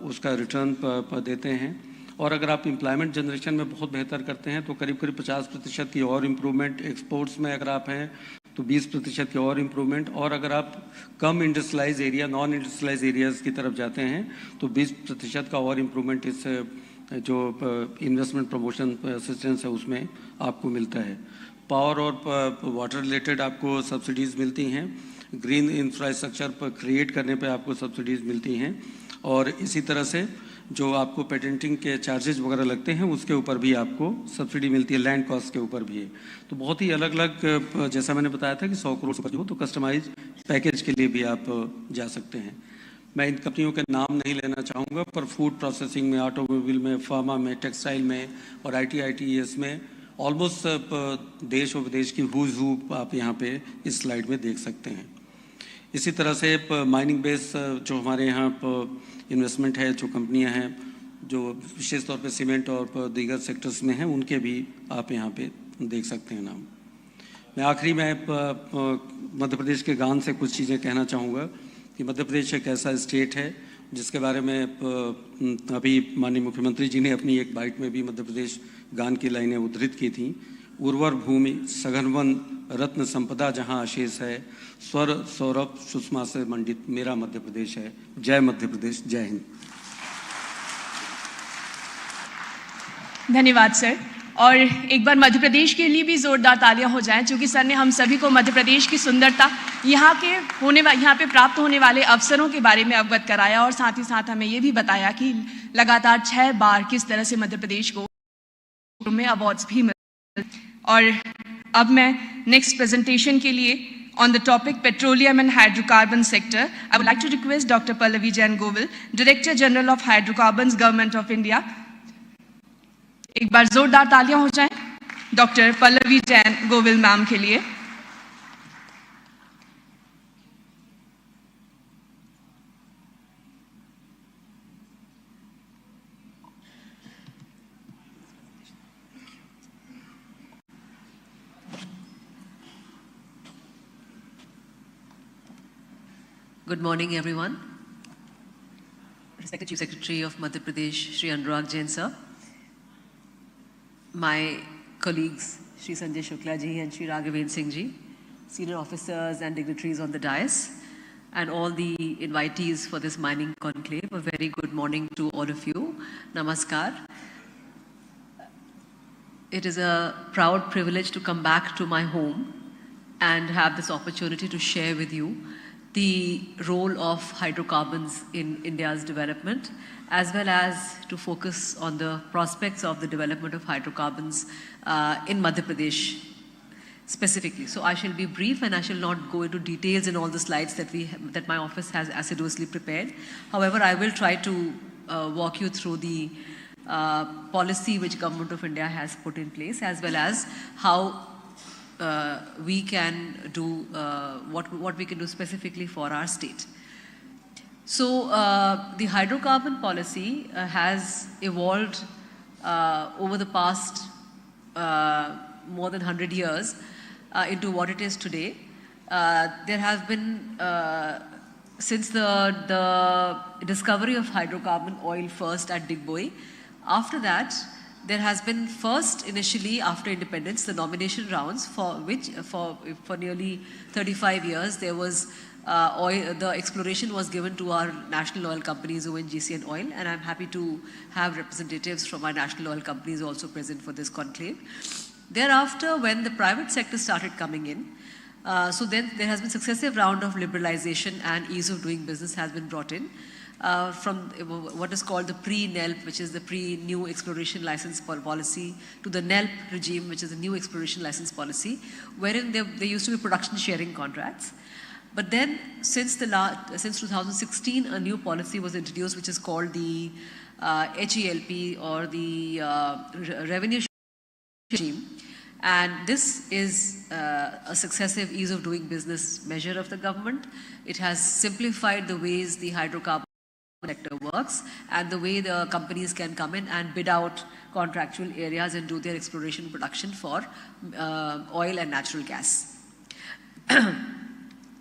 उसका रिटर्न देते हैं। और अगर आप एम्प्लॉयमेंट जनरेशन में बहुत बेहतर करते हैं तो करीब करीब 50% की और इम्प्रूवमेंट। एक्सपोर्ट्स में अगर आप हैं तो 20% की और इम्प्रूवमेंट। और अगर आप कम industrialise area, non industrialise areas की तरफ जाते हैं तो 20% का और इम्प्रूवमेंट इस जो इन्वेस्टमेंट प्रमोशन असिस्टेंस है उसमें आपको मिलता है। पावर और वाटर रिलेटेड आपको सब्सिडीज़ मिलती हैं। ग्रीन इंफ्रास्ट्रक्चर पर क्रिएट करने पे आपको सब्सिडीज़ मिलती हैं। और इसी तरह से जो आपको पेटेंटिंग के चार्जेस वगैरह लगते हैं उसके ऊपर भी आपको सब्सिडी मिलती है, लैंड कॉस्ट के ऊपर भी है। तो बहुत ही अलग अलग, जैसा मैंने बताया था कि 100 करोड़ से हो तो कस्टमाइज पैकेज के लिए भी आप जा सकते हैं। मैं इन कंपनियों के नाम नहीं लेना चाहूँगा, पर फूड प्रोसेसिंग में, ऑटोमोबाइल में, फार्मा में, टेक्सटाइल में और ITITES में ऑलमोस्ट देश और विदेश की हुज हू आप यहाँ पे इस स्लाइड में देख सकते हैं। इसी तरह से माइनिंग बेस जो हमारे यहाँ इन्वेस्टमेंट है, जो कंपनियाँ हैं जो विशेष तौर पे सीमेंट और दीगर सेक्टर्स में हैं, उनके भी आप यहाँ पे देख सकते हैं नाम। मैं आखिरी में मध्य प्रदेश के गान से कुछ चीज़ें कहना चाहूँगा कि मध्य प्रदेश एक ऐसा स्टेट है जिसके बारे में अभी माननीय मुख्यमंत्री जी ने अपनी एक बाइट में भी मध्य प्रदेश गान की लाइनें उद्धृत की थी। उर्वर भूमि सघन रत्न संपदा जहाँ अशेष है, स्वर सौरभ सुषमा से मंडित मेरा मध्य प्रदेश है। जय मध्य प्रदेश, जय हिंद। धन्यवाद सर। और एक बार मध्य प्रदेश के लिए भी जोरदार तालियां हो जाएं, क्योंकि सर ने हम सभी को मध्य प्रदेश की सुंदरता, यहाँ पे प्राप्त होने वाले अवसरों के बारे में अवगत कराया, और साथ ही साथ हमें ये भी बताया कि लगातार 6 बार किस तरह से मध्य प्रदेश को में अवार्ड्स भी मिले। और अब मैं नेक्स्ट प्रेजेंटेशन के लिए on the topic petroleum and hydrocarbon sector, I would like to request Dr. Pallavi Jain Govil, Director General of Hydrocarbons, Government of India. एक बार जोरदार तालियां हो जाएं डॉक्टर पल्लवी जैन गोविल मैम के लिए। Good morning, everyone. Respected Chief Secretary of Madhya Pradesh, Shri Anurag Jain sir, my colleagues, Shri Sanjay Shukla ji and Shri Raghavendra Singh ji, senior officers and dignitaries on the dais, and all the invitees for this mining conclave, a very good morning to all of you. Namaskar. It is a proud privilege to come back to my home and have this opportunity to share with you the role of hydrocarbons in India's development, as well as to focus on the prospects of the development of hydrocarbons in Madhya Pradesh specifically. So I shall be brief and I shall not go into details in all the slides that my office has assiduously prepared. However, I will try to walk you through the policy which Government of India has put in place, as well as how we can do what we can do specifically for our state. So the hydrocarbon policy has evolved over the past more than 100 years into what it is today. There has been since the discovery of hydrocarbon oil first at Digboi. After that, there has been first, initially after independence, the nomination rounds for which for nearly 35 years there was the exploration was given to our national oil companies, ONGC and Oil, and I'm happy to have representatives from our national oil companies also present for this conclave. Thereafter, when the private sector started coming in, so then there has been successive round of liberalization and ease of doing business has been brought in from what is called the pre-NELP, which is the pre-new exploration license policy, to the NELP regime, which is the new exploration license policy, wherein there used to be production sharing contracts. But then since 2016, a new policy was introduced, which is called the HELP, or the revenue regime. And this is a successive ease of doing business measure of the government. It has simplified the ways the hydrocarbon sector works and the way the companies can come in and bid out contractual areas and do their exploration production for oil and natural gas.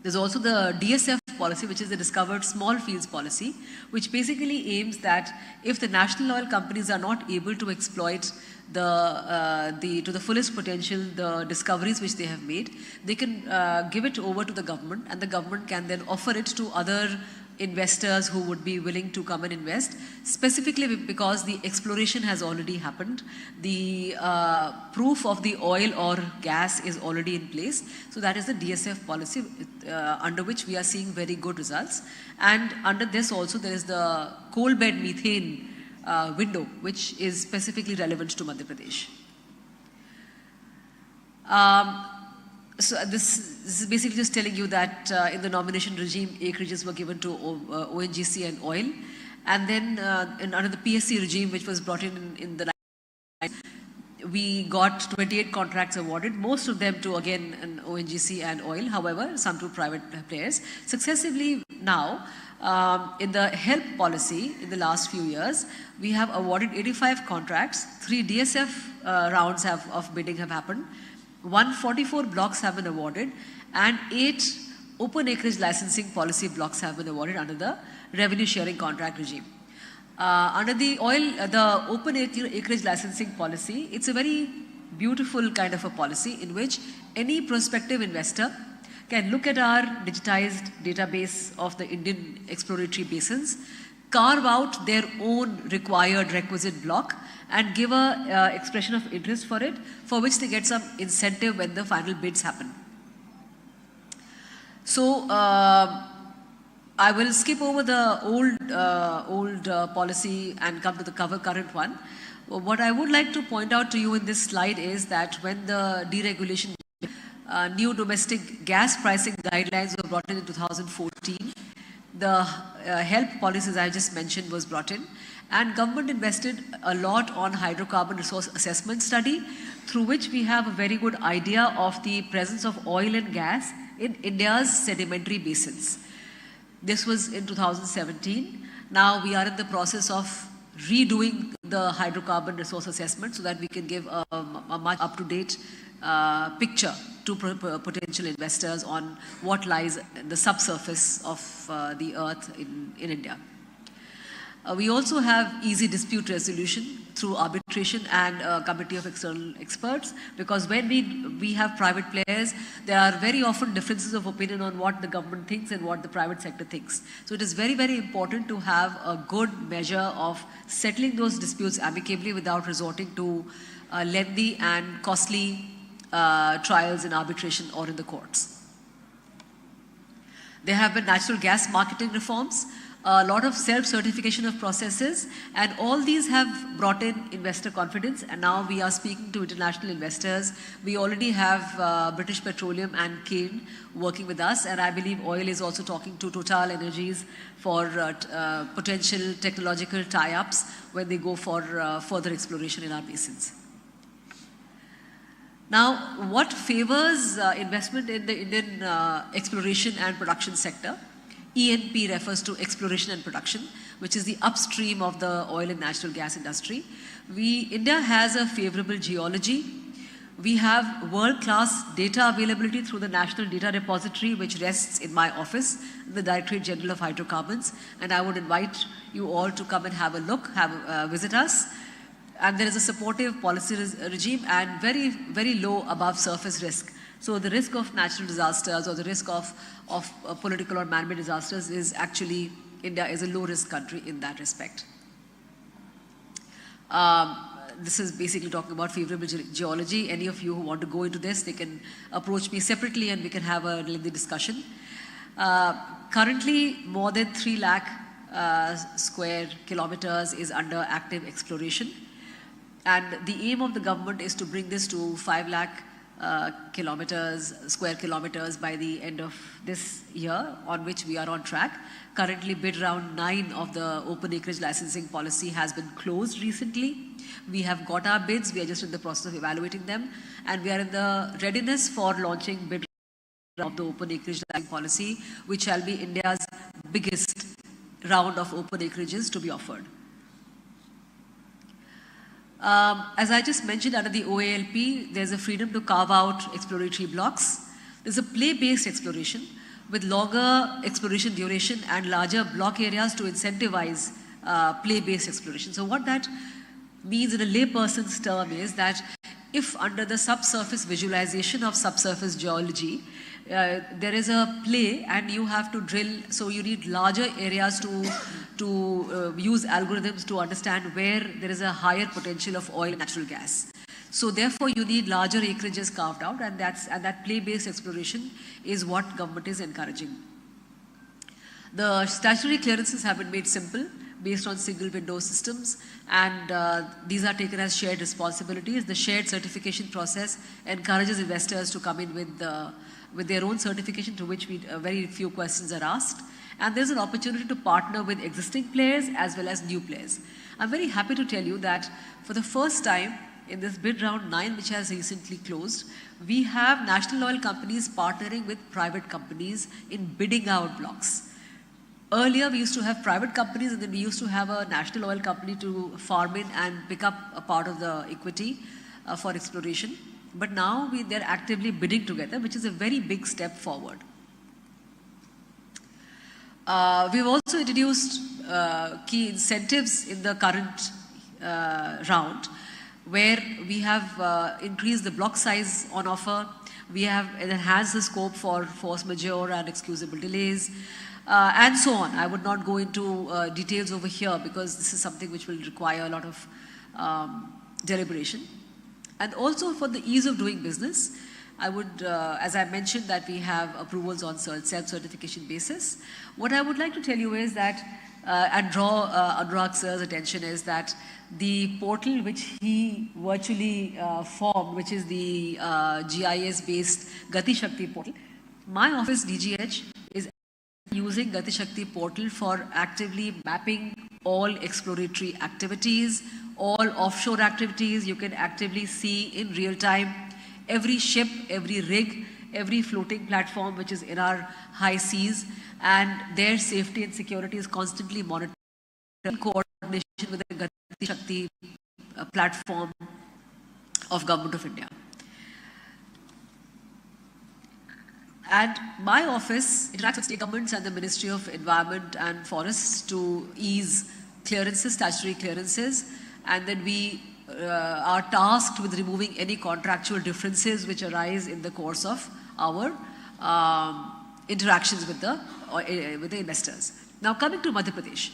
There's also the DSF policy, which is the Discovered Small Fields policy, which basically aims that if the national oil companies are not able to exploit to the fullest potential the discoveries which they have made, they can give it over to the government, and the government can then offer it to other investors who would be willing to come and invest, specifically because the exploration has already happened. The proof of the oil or gas is already in place. So that is the DSF policy under which we are seeing very good results. And under this also there is the coal bed methane window, which is specifically relevant to Madhya Pradesh. So this is basically just telling you that in the nomination regime, acreages were given to ONGC and oil. And then under the PSC regime, which was brought in the 90s, we got 28 contracts awarded, most of them to, again, an ONGC and oil, however, some to private players. Successively now, in the HELP policy in the last few years, we have awarded 85 contracts, 3 DSF rounds of bidding have happened, 144 blocks have been awarded, and 8 open acreage licensing policy blocks have been awarded under the revenue sharing contract regime. Under the open acreage licensing policy, it's a very beautiful kind of a policy in which any prospective investor can look at our digitized database of the Indian exploratory basins, carve out their own requisite block, and give a expression of interest for it, for which they get some incentive when the final bids happen. So I will skip over the old policy and come to the current one. What I would like to point out to you in this slide is that when the deregulation, new domestic gas pricing guidelines were brought in 2014, the HELP policies I just mentioned was brought in, and government invested a lot on hydrocarbon resource assessment study, through which we have a very good idea of the presence of oil and gas in India's sedimentary basins. This was in 2017. Now we are in the process of redoing the hydrocarbon resource assessment so that we can give a much up-to-date picture to potential investors on what lies in the subsurface of the earth in India. We also have easy dispute resolution through arbitration and a committee of external experts, because when we have private players, there are very often differences of opinion on what the government thinks and what the private sector thinks. So it is very, very important to have a good measure of settling those disputes amicably without resorting to lengthy and costly trials in arbitration or in the courts. There have been natural gas marketing reforms, a lot of self-certification of processes, and all these have brought in investor confidence, and now we are speaking to international investors. We already have British Petroleum and Cairn working with us, and I believe oil is also talking to Total Energies for potential technological tie-ups when they go for further exploration in our basins. Now, what favors investment in the Indian exploration and production sector? ENP refers to exploration and production, which is the upstream of the oil and natural gas industry. India has a favorable geology. We have world-class data availability through the National Data Repository, which rests in my office, the Directorate General of Hydrocarbons, and I would invite you all to come and have a look, visit us. And there is a supportive policy regime and very, very low above surface risk. So the risk of natural disasters or the risk of political or man-made disasters is actually, India is a low-risk country in that respect. this is basically talking about favorable geology. Any of you who want to go into this, they can approach me separately and we can have a lengthy discussion. Currently, more than 3 lakh square kilometers is under active exploration. And the aim of the government is to bring this to 5 lakh square kilometers by the end of this year, on which we are on track. Currently, bid round 9 of the open acreage licensing policy has been closed recently. We have got our bids, we are just in the process of evaluating them, and we are in the readiness for launching bid round of the open acreage licensing policy, which shall be India's biggest round of open acreages to be offered. As I just mentioned, under the OALP, there's a freedom to carve out exploratory blocks. There's a play-based exploration with longer exploration duration and larger block areas to incentivize play-based exploration. So what that means in a layperson's term is that if under the subsurface visualization of subsurface geology, there is a play and you have to drill, so you need larger areas to use algorithms to understand where there is a higher potential of oil and natural gas. So therefore you need larger acreages carved out, and that play-based exploration is what government is encouraging. The statutory clearances have been made simple based on single window systems, and these are taken as shared responsibilities. The shared certification process encourages investors to come in with their own certification, to which very few questions are asked. And there's an opportunity to partner with existing players as well as new players. I'm very happy to tell you that for the first time in this bid round 9, which has recently closed, we have national oil companies partnering with private companies in bidding out blocks. Earlier, we used to have private companies, and then we used to have a national oil company to farm in and pick up a part of the equity for exploration. But now they're actively bidding together, which is a very big step forward. We've also introduced key incentives in the current round, where we have increased the block size on offer. We have enhanced the scope for force majeure and excusable delays, and so on. I would not go into details over here because this is something which will require a lot of deliberation. And also for the ease of doing business, I would, as I mentioned, that we have approvals on self-certification basis. What I would like to tell you is that, and draw Anurag sir's attention, is that the portal which he virtually formed, which is the GIS-based Gati Shakti portal, my office, DGH, is using Gati Shakti portal for actively mapping all exploratory activities, all offshore activities. You can actively see in real time every ship, every rig, every floating platform which is in our high seas, and their safety and security is constantly monitored in coordination with the Gati Shakti platform of Government of India. And my office interacts with state governments and the Ministry of Environment and Forests to ease clearances, statutory clearances, and then we are tasked with removing any contractual differences which arise in the course of our interactions with the investors. Now coming to Madhya Pradesh.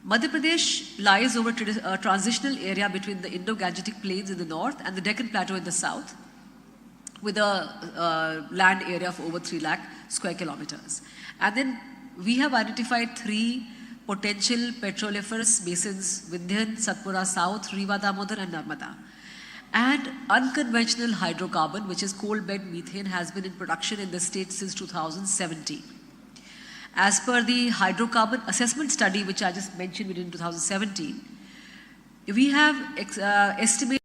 Madhya Pradesh lies over a transitional area between the Indo-Gangetic Plains in the north and the Deccan Plateau in the south, with a land area of over 3 lakh square kilometers. And then we have identified 3 potential petroliferous basins: Vindhyan, Satpura South, Rewa Damodar and Narmada. And unconventional hydrocarbon, which is coal bed methane, has been in production in the state since 2017. As per the hydrocarbon assessment study, which I just mentioned within 2017, we have estimated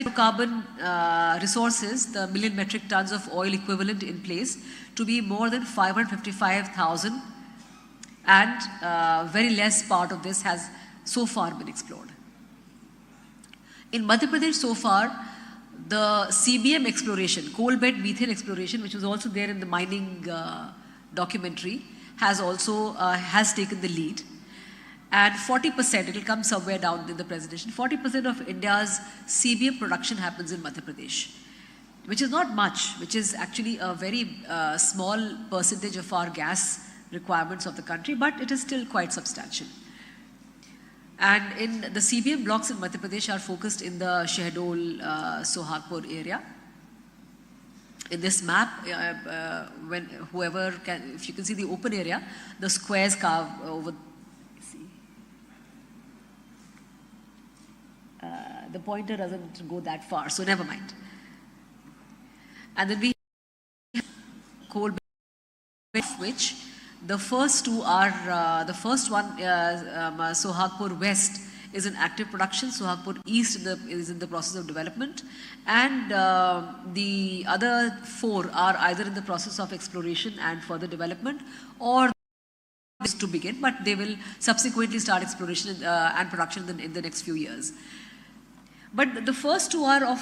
hydrocarbon resources, the million metric tons of oil equivalent in place, to be more than 555,000, and very less part of this has so far been explored. In Madhya Pradesh so far, the CBM exploration, coal bed methane exploration, which was also there in the mining documentary, has also taken the lead. And 40%, it will come somewhere down in the presentation, 40% of India's CBM production happens in Madhya Pradesh, which is not much, which is actually a very small percentage of our gas requirements of the country, but it is still quite substantial. And in the CBM blocks in Madhya Pradesh are focused in the Shahdol, Sohagpur area. In this map, when whoever can, if you can see the open area, the squares carved over. See, the pointer doesn't go that far, so never mind. And then we have coal, which the first two are the first one, Sohagpur West, is in active production. Sohagpur East is in the process of development, and the other four are either in the process of exploration and further development, or is to begin, but they will subsequently start exploration and production in the next few years. But the first two are of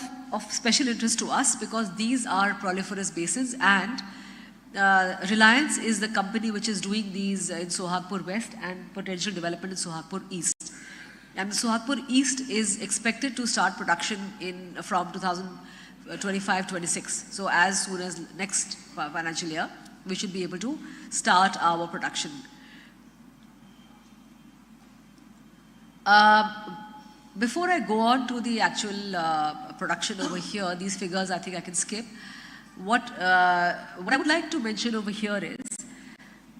special interest to us because these are proliferous basins, and Reliance is the company which is doing these in Sohagpur West and potential development in Sohagpur East. And the Sohagpur East is expected to start production from 2025-26. So as soon as next financial year, we should be able to start our production. Before I go on to the actual production over here, these figures I think I can skip. What I would like to mention over here is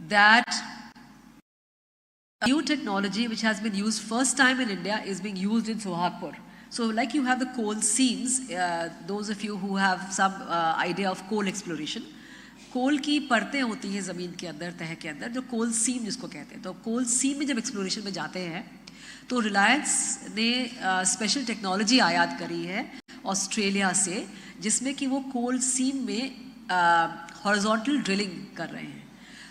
that new technology which has been used first time in India is being used in Sohagpur. So like you have the coal seams, those of you who have some idea of coal exploration, कोल की परतें होती हैं ज़मीन के अंदर, तह के अंदर, जो कोल सीम जिसको कहते हैं. तो कोल सीम में जब एक्सप्लोरेशन में जाते हैं तो रिलायंस ने स्पेशल टेक्नोलॉजी आयात करी है ऑस्ट्रेलिया से, जिसमें कि वो कोल सीम में हॉरिजॉन्टल ड्रिलिंग कर रहे हैं.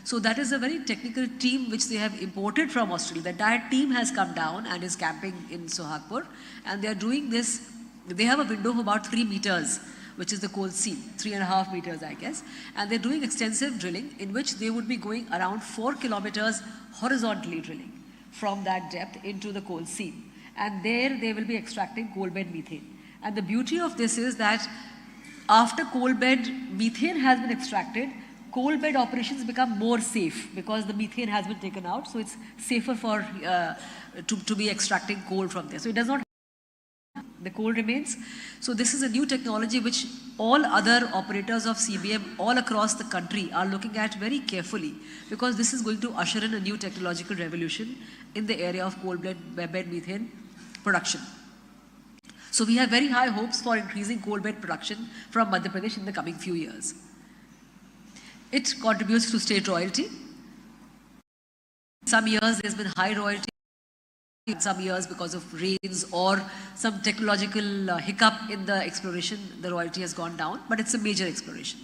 So that is a very technical team which they have imported from Australia. The entire team has come down and is camping in Sohagpur, and they are doing this. They have a window of about 3 meters, which is the coal seam, 3.5 meters, I guess. And they're doing extensive drilling in which they would be going around 4 kilometers horizontally drilling from that depth into the coal seam. And there they will be extracting coal bed methane. And the beauty of this is that after coal bed methane has been extracted, coal bed operations become more safe because the methane has been taken out, so it's safer for to be extracting coal from there. So it does not, the coal remains. So this is a new technology which all other operators of CBM all across the country are looking at very carefully, because this is going to usher in a new technological revolution in the area of coal bed methane production. So we have very high hopes for increasing coal bed production from Madhya Pradesh in the coming few years. It contributes to state royalty. Some years there's been high royalty, in some years because of rains or some technological hiccup in the exploration, the royalty has gone down, but it's a major exploration.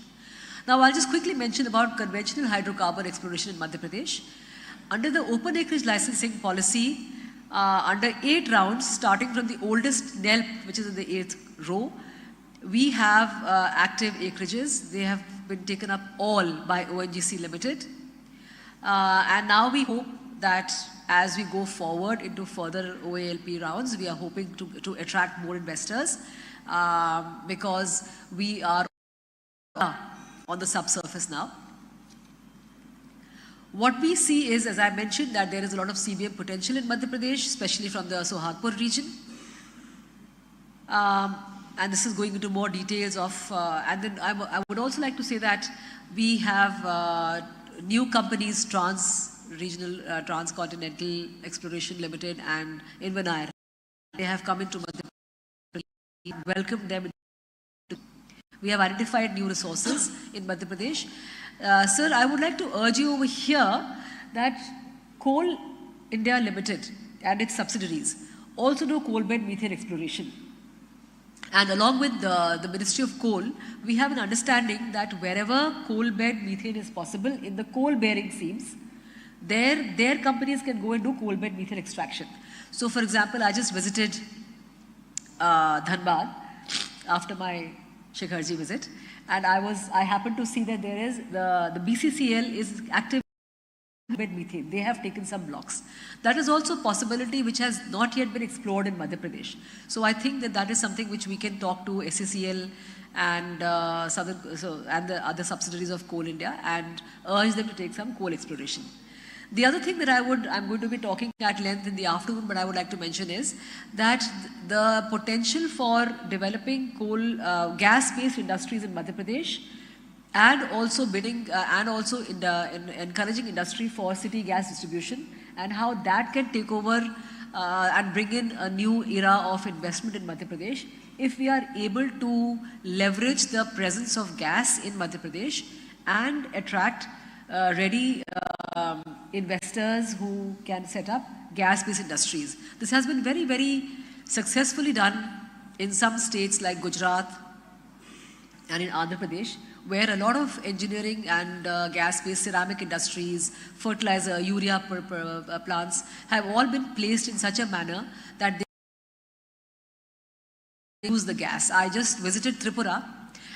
Now I'll just quickly mention about conventional hydrocarbon exploration in Madhya Pradesh. Under the open acreage licensing policy, under 8 rounds, starting from the oldest NELP, which is in the 8th row, we have active acreages. They have been taken up all by ONGC Limited. And now we hope that as we go forward into further OALP rounds, we are hoping to attract more investors because we are on the subsurface now. What we see is, as I mentioned, that there is a lot of CBM potential in Madhya Pradesh, especially from the Sohagpur region. And this is going into more details of, and then I would also like to say that we have new companies, Regional Transcontinental Exploration Limited and Invernire. They have come into Madhya Pradesh. We welcome them. We have identified new resources in Madhya Pradesh. Sir, I would like to urge you over here that Coal India Limited and its subsidiaries also do coal bed methane exploration. And along with the Ministry of Coal, we have an understanding that wherever coal bed methane is possible in the coal bearing seams, their companies can go and do coal bed methane extraction. So for example, I just visited Dhanbad after my Shekharji visit, and I happened to see that there is the BCCL is active bed methane. They have taken some blocks. That is also a possibility which has not yet been explored in Madhya Pradesh. So I think that is something which we can talk to SCCL and and the other subsidiaries of Coal India and urge them to take some coal exploration. The other thing that I'm going to be talking at length in the afternoon, but I would like to mention is that the potential for developing gas-based industries in Madhya Pradesh, and also encouraging industry for city gas distribution, and how that can take over and bring in a new era of investment in Madhya Pradesh. If we are able to leverage the presence of gas in Madhya Pradesh and attract ready investors who can set up gas-based industries. This has been very, very successfully done in some states like Gujarat and in Andhra Pradesh, where a lot of engineering and gas-based ceramic industries, fertilizer, urea plants have all been placed in such a manner that they use the gas. I just visited Tripura,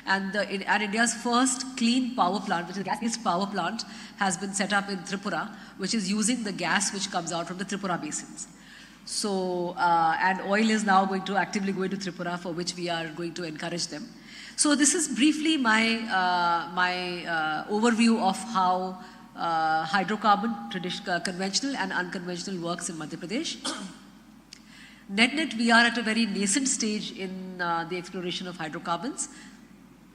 and India's first clean power plant, which is a gas-based power plant, has been set up in Tripura, which is using the gas which comes out from the Tripura basins. So, and oil is now actively going to Tripura, for which we are going to encourage them. So this is briefly my overview of how hydrocarbon, conventional and unconventional works in Madhya Pradesh. Net, we are at a very nascent stage in the exploration of hydrocarbons.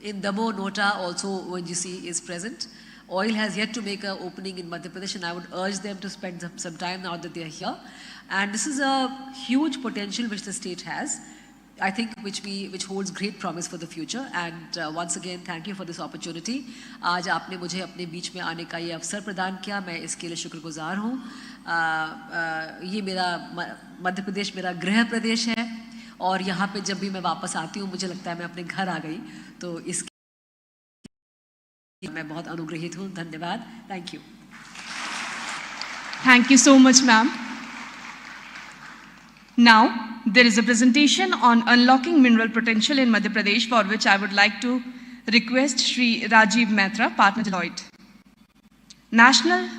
In Damo, Nota also ONGC is present. Oil has yet to make an opening in Madhya Pradesh, and I would urge them to spend some time now that they are here. And this is a huge potential which the state has, I think, which holds great promise for the future. And once again, thank you for this opportunity. आज आपने मुझे अपने बीच में आने का ये अवसर प्रदान किया, मैं इसके लिए शुक्रगुजार हूँ. ये मेरा मध्य प्रदेश मेरा गृह प्रदेश है, और यहाँ पे जब भी मैं वापस आती हूँ मुझे लगता है मैं अपने घर आ गई. तो इसके मैं बहुत अनुग्रहित हूँ. धन्यवाद. Thank you. Thank you so much, ma'am. Now, there is a presentation on unlocking mineral potential in Madhya Pradesh, for which I would like to request Shri Rajiv Mehta, partner Deloitte. National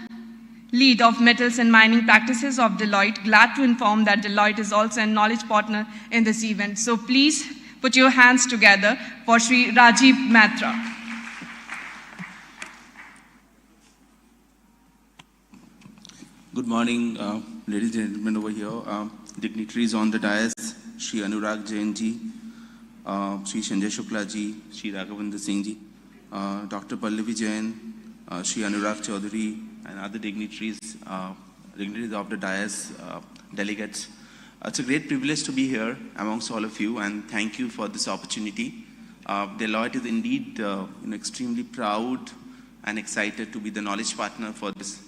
Lead of Metals and Mining Practices of Deloitte. Glad to inform that Deloitte is also a knowledge partner in this event. So please put your hands together for Shri Rajiv Mehta. Good morning, ladies and gentlemen over here. Dignitaries on the dais, Shri Anurag Jain ji, Shri Sanjay Shukla ji, Shri Raghavinder Singh ji, Dr. Pallavi Jain, Shri Anurag Chaudhary, and other dignitaries of the dais, delegates. It's a great privilege to be here amongst all of you, and thank you for this opportunity. Deloitte is indeed extremely proud and excited to be the knowledge partner for this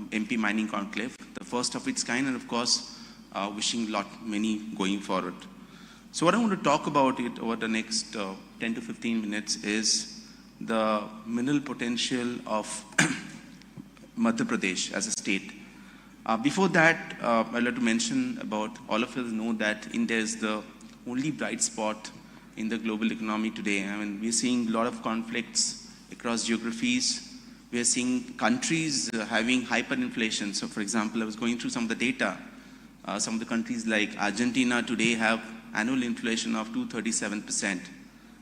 MP Mining Conclave, the first of its kind, and of course, wishing many going forward. So what I want to talk about it over the next 10 to 15 minutes is the mineral potential of Madhya Pradesh as a state. Before that, I'd like to mention about all of us know that India is the only bright spot in the global economy today. I mean, we're seeing a lot of conflicts across geographies. We are seeing countries having hyperinflation. So for example, I was going through some of the data. Some of the countries like Argentina today have annual inflation of 237%.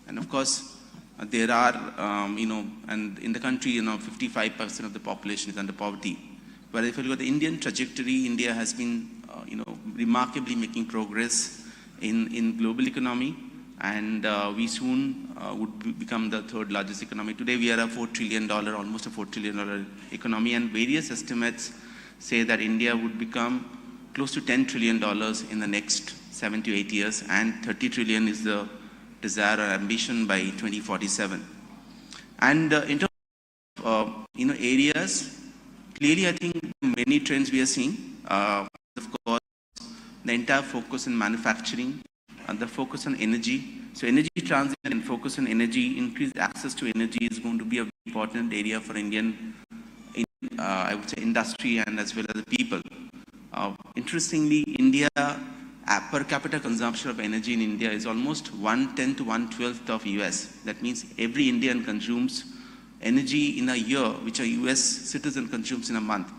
And of course, there are, and in the country, 55% of the population is under poverty. But if you look at the Indian trajectory, India has been, remarkably making progress in global economy. And we soon would become the third largest economy. Today, we are a $4 trillion, almost a $4 trillion economy. And various estimates say that India would become close to $10 trillion in the next 7 to 8 years, and 30 trillion is the desire or ambition by 2047. And in terms of areas, clearly I think many trends we are seeing. Of course, the entire focus in manufacturing and the focus on energy. So energy transition and focus on energy, increased access to energy is going to be an important area for Indian, I would say, industry and as well as the people. Interestingly, India, per capita consumption of energy in India is almost 1/10 to 1/12 of US. That means every Indian consumes energy in a year, which a US citizen consumes in a month.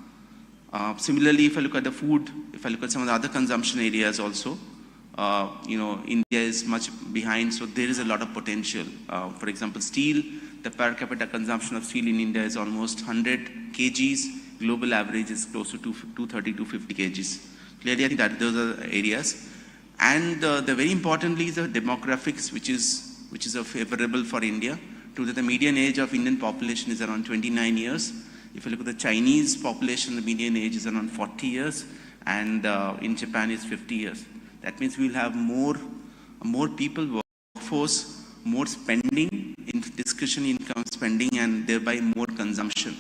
Similarly, if I look at the food, if I look at some of the other consumption areas also, India is much behind, so there is a lot of potential. For example, steel, the per capita consumption of steel in India is almost 100 kgs, global average is close to 230 to 50 kgs. Clearly, I think that those are areas. And the very importantly is the demographics, which is favorable for India. Today, the median age of Indian population is around 29 years. If you look at the Chinese population, the median age is around 40 years, and in Japan is 50 years. That means we will have more people, workforce, more spending, in discretionary income spending, and thereby more consumption.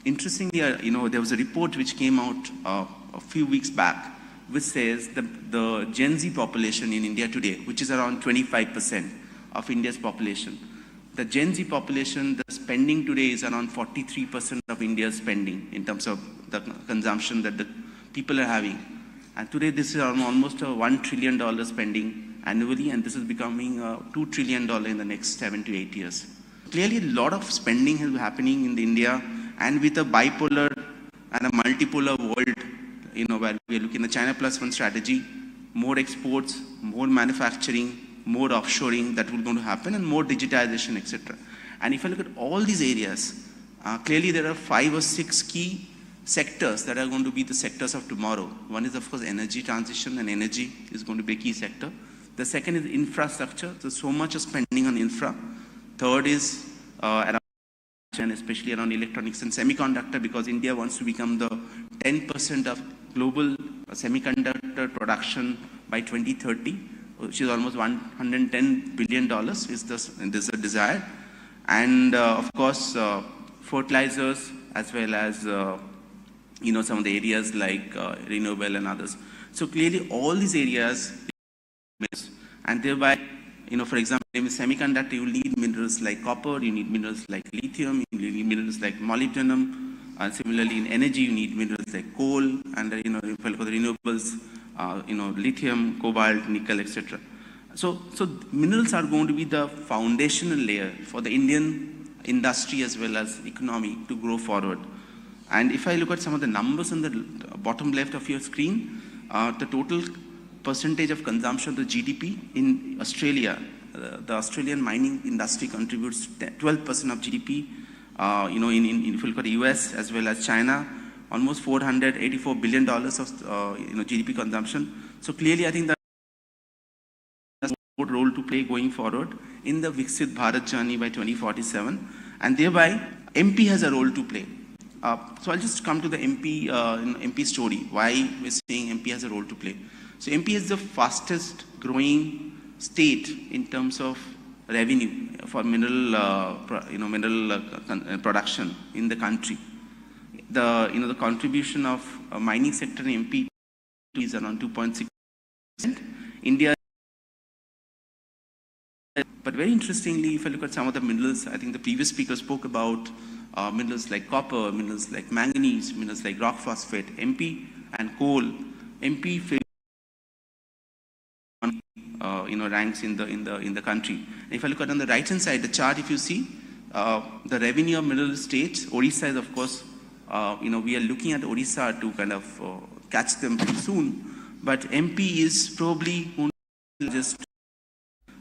Interestingly, there was a report which came out a few weeks back, which says the Gen Z population in India today, which is around 25% of India's population. The Gen Z population, the spending today is around 43% of India's spending in terms of the consumption that the people are having. And today this is almost a $1 trillion spending annually, and this is becoming a $2 trillion in the next 7 to 8 years. Clearly a lot of spending is happening in India, and with a bipolar and a multipolar world, where we are looking at the China Plus One strategy, more exports, more manufacturing, more offshoring that will going to happen, and more digitization, etc. And if I look at all these areas, clearly there are 5 or 6 key sectors that are going to be the sectors of tomorrow. One is, of course, energy transition, and energy is going to be a key sector. The second is infrastructure. So much of spending on infra. Third is around, and especially around electronics and semiconductor, because India wants to become the 10% of global semiconductor production by 2030, which is almost $110 billion is a desire. And of course, fertilizers, as well as some of the areas like renewable and others. So clearly all these areas, and thereby, for example, in semiconductor, you need minerals like copper, you need minerals like lithium, you need minerals like molybdenum, and similarly in energy, you need minerals like coal, and if you look at the renewables, lithium, cobalt, nickel, etc. So minerals are going to be the foundational layer for the Indian industry as well as economy to grow forward. And if I look at some of the numbers on the bottom left of your screen, the total percentage of consumption of the GDP in Australia, the Australian mining industry contributes 12% of GDP. If you look at the US as well as China, almost $484 billion of GDP consumption. So clearly, I think that has a role to play going forward in the Viksit Bharat journey by 2047, and thereby MP has a role to play. So I'll just come to the MP story, why we're saying MP has a role to play. So MP is the fastest growing state in terms of revenue for mineral production in the country. The contribution of mining sector in MP is around 2.6%. India, but very interestingly, if I look at some of the minerals, I think the previous speaker spoke about minerals like copper, minerals like manganese, minerals like rock phosphate, MP and coal. MP ranks in the country. And if I look at on the right hand side, the chart, if you see the revenue of mineral states, Odisha is of course, we are looking at Odisha to kind of catch them pretty soon, but MP is probably just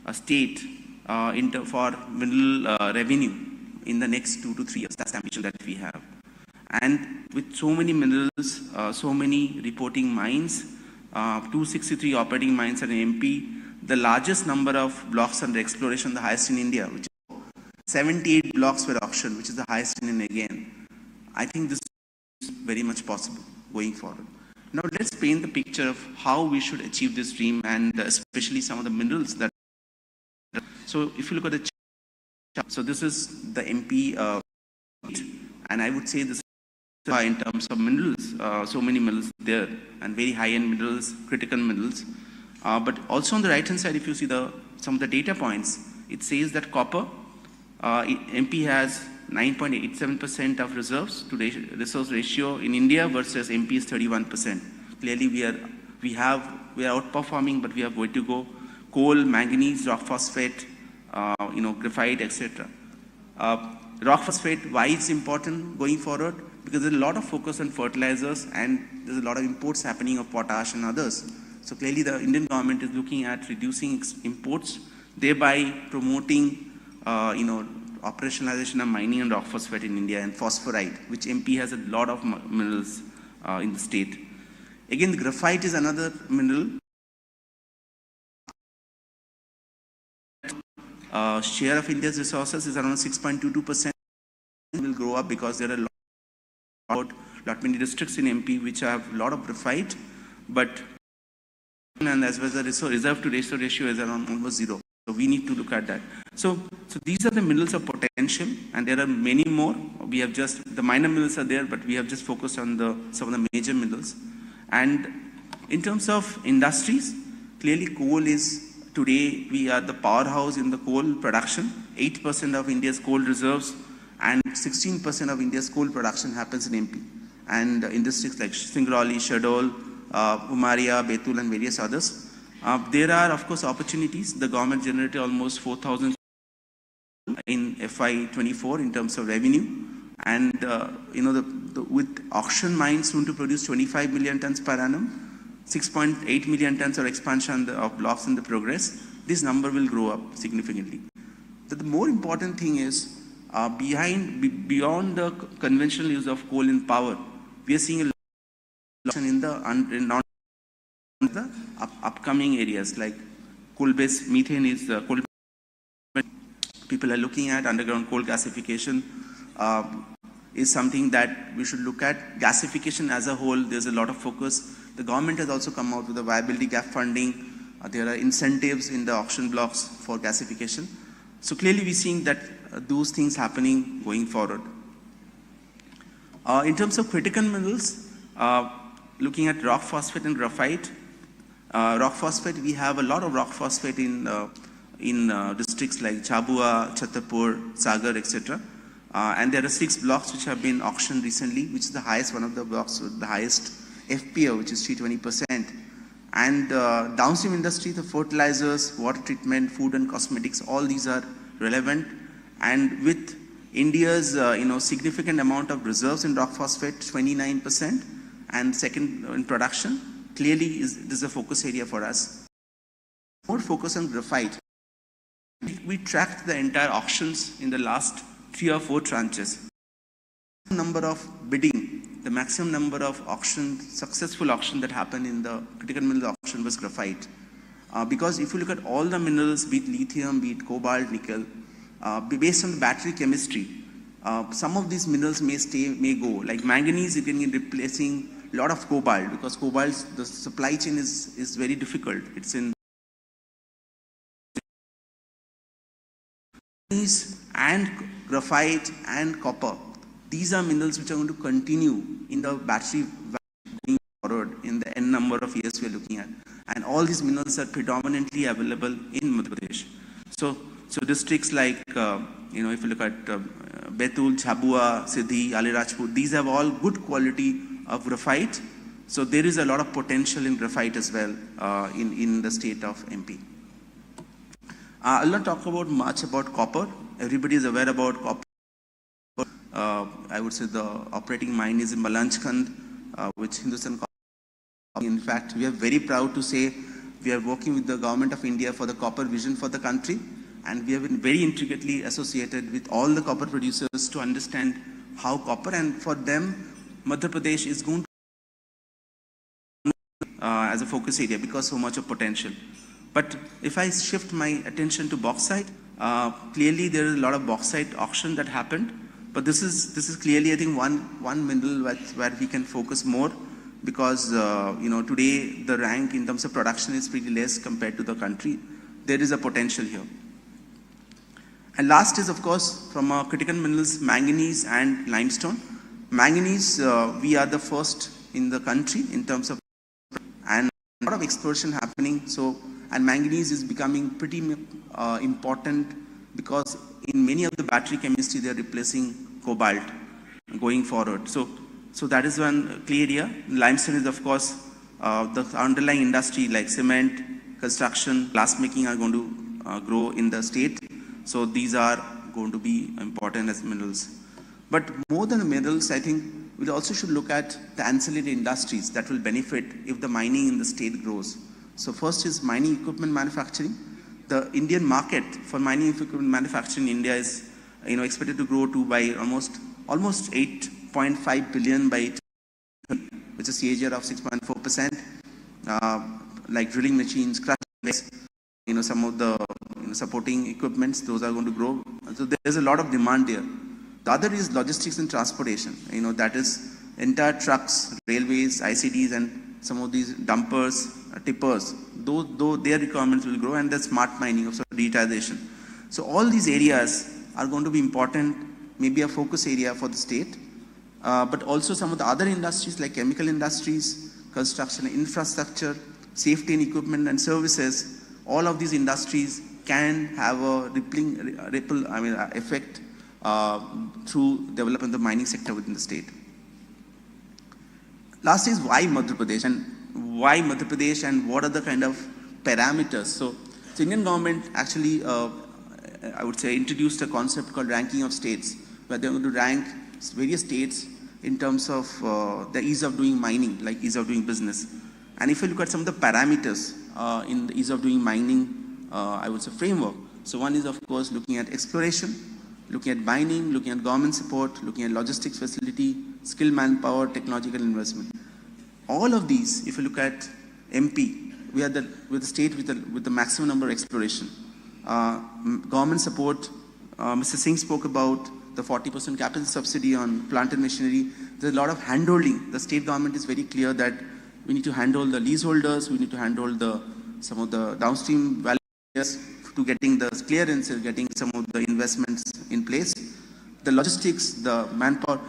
a state for mineral revenue in the next 2 to 3 years. That's the ambition that we have. And with so many minerals, so many reporting mines, 263 operating mines in MP, the largest number of blocks under exploration, the highest in India, which is 78 blocks were auctioned, which is the highest in India again. I think this is very much possible going forward. Now let's paint the picture of how we should achieve this dream, and especially some of the minerals that. So if you look at the chart, so this is the MP, and I would say this in terms of minerals, so many minerals there, and very high-end minerals, critical minerals. But also on the right-hand side, if you see some of the data points, it says that copper, MP has 9.87% of reserves to resource ratio in India versus MP is 31%. Clearly, we are outperforming, but we have way to go. Coal, manganese, rock phosphate, graphite, etc. Rock phosphate, why it's important going forward? Because there's a lot of focus on fertilizers, and there's a lot of imports happening of potash and others. So clearly the Indian government is looking at reducing imports, thereby promoting, operationalization of mining and rock phosphate in India and phosphorite, which MP has a lot of minerals in the state. Again, the graphite is another mineral. Share of India's resources is around 6.22%. Will grow up because there are lot many districts in MP which have a lot of graphite, but and as well as the reserve to ratio is around almost zero. So we need to look at that. So these are the minerals of potential, and there are many more. We have just the minor minerals are there, but we have just focused on some of the major minerals. And in terms of industries, clearly coal is today we are the powerhouse in the coal production. 8% of India's coal reserves and 16% of India's coal production happens in MP. And in districts like Singrauli, Shahdol, Umaria, Betul and various others. There are of course opportunities. The government generated almost 4,000 in FY24 in terms of revenue. And with auction mines soon to produce 25 million tons per annum, 6.8 million tons of expansion of blocks in the progress, this number will grow up significantly. But the more important thing is, beyond the conventional use of coal in power, we are seeing a lot in the upcoming areas like coal-based methane is coal. People are looking at underground coal gasification is something that we should look at. Gasification as a whole, there's a lot of focus. The government has also come out with a viability gap funding. There are incentives in the auction blocks for gasification. So clearly we're seeing that those things happening going forward. In terms of critical minerals, looking at rock phosphate and graphite. Rock phosphate, we have a lot of rock phosphate in districts like Jhabua, Chhattisgarh, Sagar, etc. And there are 6 blocks which have been auctioned recently, which is the highest, one of the blocks with the highest FPO, which is 320%. And downstream industry, the fertilizers, water treatment, food and cosmetics, all these are relevant. And with India's significant amount of reserves in rock phosphate, 29%, and second in production, clearly this is a focus area for us. More focus on graphite. We tracked the entire auctions in the last 3 or 4 tranches. Number of bidding, the maximum number of successful auction that happened in the critical mineral auction was graphite. Because if you look at all the minerals, be it lithium, be it cobalt, nickel, based on the battery chemistry, some of these minerals may go. Like manganese, it can be replacing a lot of cobalt, because cobalt, the supply chain is very difficult. It's in and graphite and copper. These are minerals which are going to continue in the battery going forward in the n number of years we are looking at. And all these minerals are predominantly available in Madhya Pradesh. So districts like, if you look at Betul, Jhabua, Siddhi, Alirajpur, these have all good quality of graphite. So there is a lot of potential in graphite as well in the state of MP. I'll not talk about much about copper. Everybody is aware about copper. I would say the operating mine is in Balanchkhand, which Hindustan Copper. In fact, we are very proud to say we are working with the government of India for the copper vision for the country, and we have been very intricately associated with all the copper producers to understand how copper, and for them, Madhya Pradesh is going to as a focus area because so much of potential. But if I shift my attention to bauxite, clearly there is a lot of bauxite auction that happened. But this is clearly, I think, one mineral where we can focus more, because today the rank in terms of production is pretty less compared to the country. There is a potential here. And last is, of course, from our critical minerals, manganese and limestone. Manganese, we are the first in the country in terms of, and a lot of exploration happening. And manganese is becoming pretty important, because in many of the battery chemistry, they are replacing cobalt going forward. So that is one clear area. Limestone is, of course, the underlying industry like cement, construction, glass making are going to grow in the state. So these are going to be important as minerals. But more than the minerals, I think we also should look at the ancillary industries that will benefit if the mining in the state grows. So first is mining equipment manufacturing. The Indian market for mining equipment manufacturing in India is expected to grow to by almost 8.5 billion by, which is a CAGR of 6.4%. Like drilling machines, crushers, some of the supporting equipments, those are going to grow. So there's a lot of demand there. The other is logistics and transportation. That is entire trucks, railways, ICDs, and some of these dumpers, tippers. Though their requirements will grow, and the smart mining, of digitization. So all these areas are going to be important, maybe a focus area for the state. But also some of the other industries like chemical industries, construction, infrastructure, safety and equipment and services. All of these industries can have a ripple effect through development of the mining sector within the state. Last is why Madhya Pradesh, and what are the kind of parameters. So Indian government actually, I would say, introduced a concept called ranking of states, where they're going to rank various states in terms of the ease of doing mining, like ease of doing business. And if you look at some of the parameters in the ease of doing mining, I would say framework. So one is, of course, looking at exploration, looking at mining, looking at government support, looking at logistics facility, skilled manpower, technological investment. All of these, if you look at MP, we are the state with the maximum number of exploration. Government support, Mr. Singh spoke about the 40% capital subsidy on plant and machinery. There's a lot of handholding. The state government is very clear that we need to handhold the leaseholders, we need to handhold some of the downstream values to getting the clearances, getting some of the investments in place. The logistics, the manpower,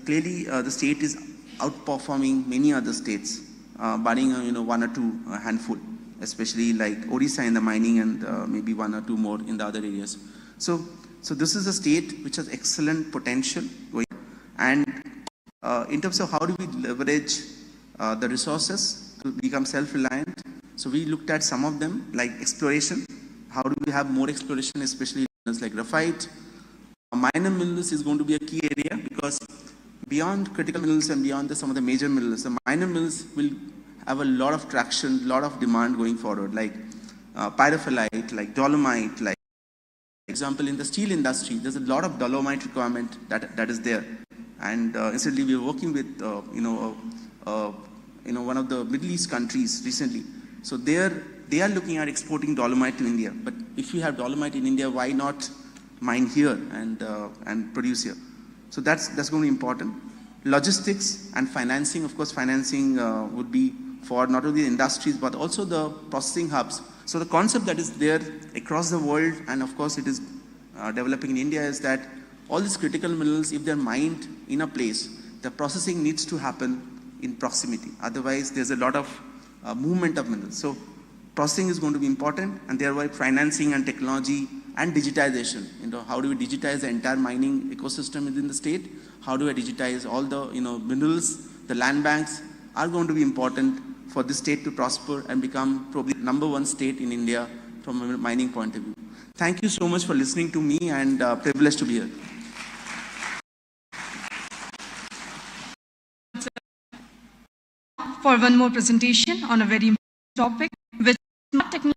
clearly the state is outperforming many other states, barring one or two handful, especially like Odisha in the mining and maybe one or two more in the other areas. So this is a state which has excellent potential going, and in terms of how do we leverage the resources to become self-reliant. So we looked at some of them, like exploration. How do we have more exploration, especially like graphite? Minor minerals is going to be a key area, because beyond critical minerals and beyond some of the major minerals, the minor minerals will have a lot of traction, lot of demand going forward, like pyrophyllite, like dolomite, like, for example, in the steel industry, there's a lot of dolomite requirement that is there. And incidentally, we are working with one of the Middle East countries recently. So they are looking at exporting dolomite to India. But if you have dolomite in India, why not mine here and produce here? So that's going to be important. Logistics and financing, of course, financing would be for not only the industries but also the processing hubs. So the concept that is there across the world, and of course it is developing in India, is that all these critical minerals, if they're mined in a place, the processing needs to happen in proximity. Otherwise, there's a lot of movement of minerals. So processing is going to be important, and thereby financing and technology and digitization. How do we digitize the entire mining ecosystem within the state? How do we digitize all the minerals? The land banks are going to be important for this state to prosper and become probably #1 state in India from a mining point of view. Thank you so much for listening to me, and privileged to be here. For one more presentation on a very important topic, which is smart technology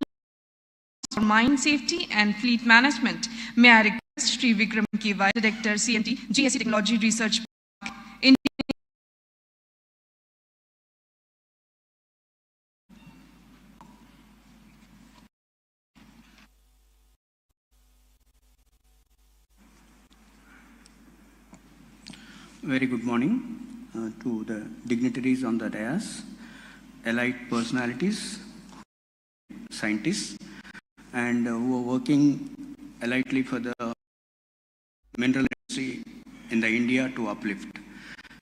for mine safety and fleet management. May I request Sri Vikram Kevai, Director, CMT, GSC Technology Research Park, India. Very good morning to the dignitaries on the dais, allied personalities, scientists, and who are working alliedly for the mineral industry in the India to uplift.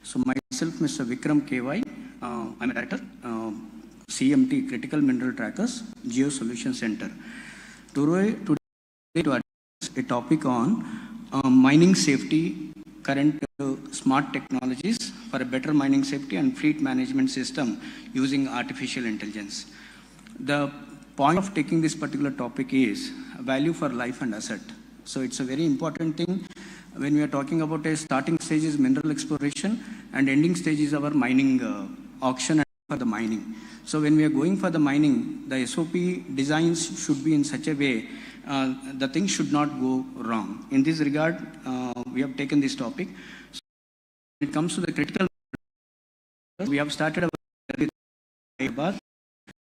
So myself, Mr. Vikram KY, I'm a director, CMT Critical Mineral Trackers, Geo Solution Center. Today to address a topic on mining safety, current smart technologies for a better mining safety and fleet management system using artificial intelligence. The point of taking this particular topic is value for life and asset. So it's a very important thing when we are talking about a starting stage is mineral exploration and ending stage is our mining auction for the mining. So when we are going for the mining, the SOP designs should be in such a way the things should not go wrong. In this regard, we have taken this topic. So when it comes to the critical, we have started our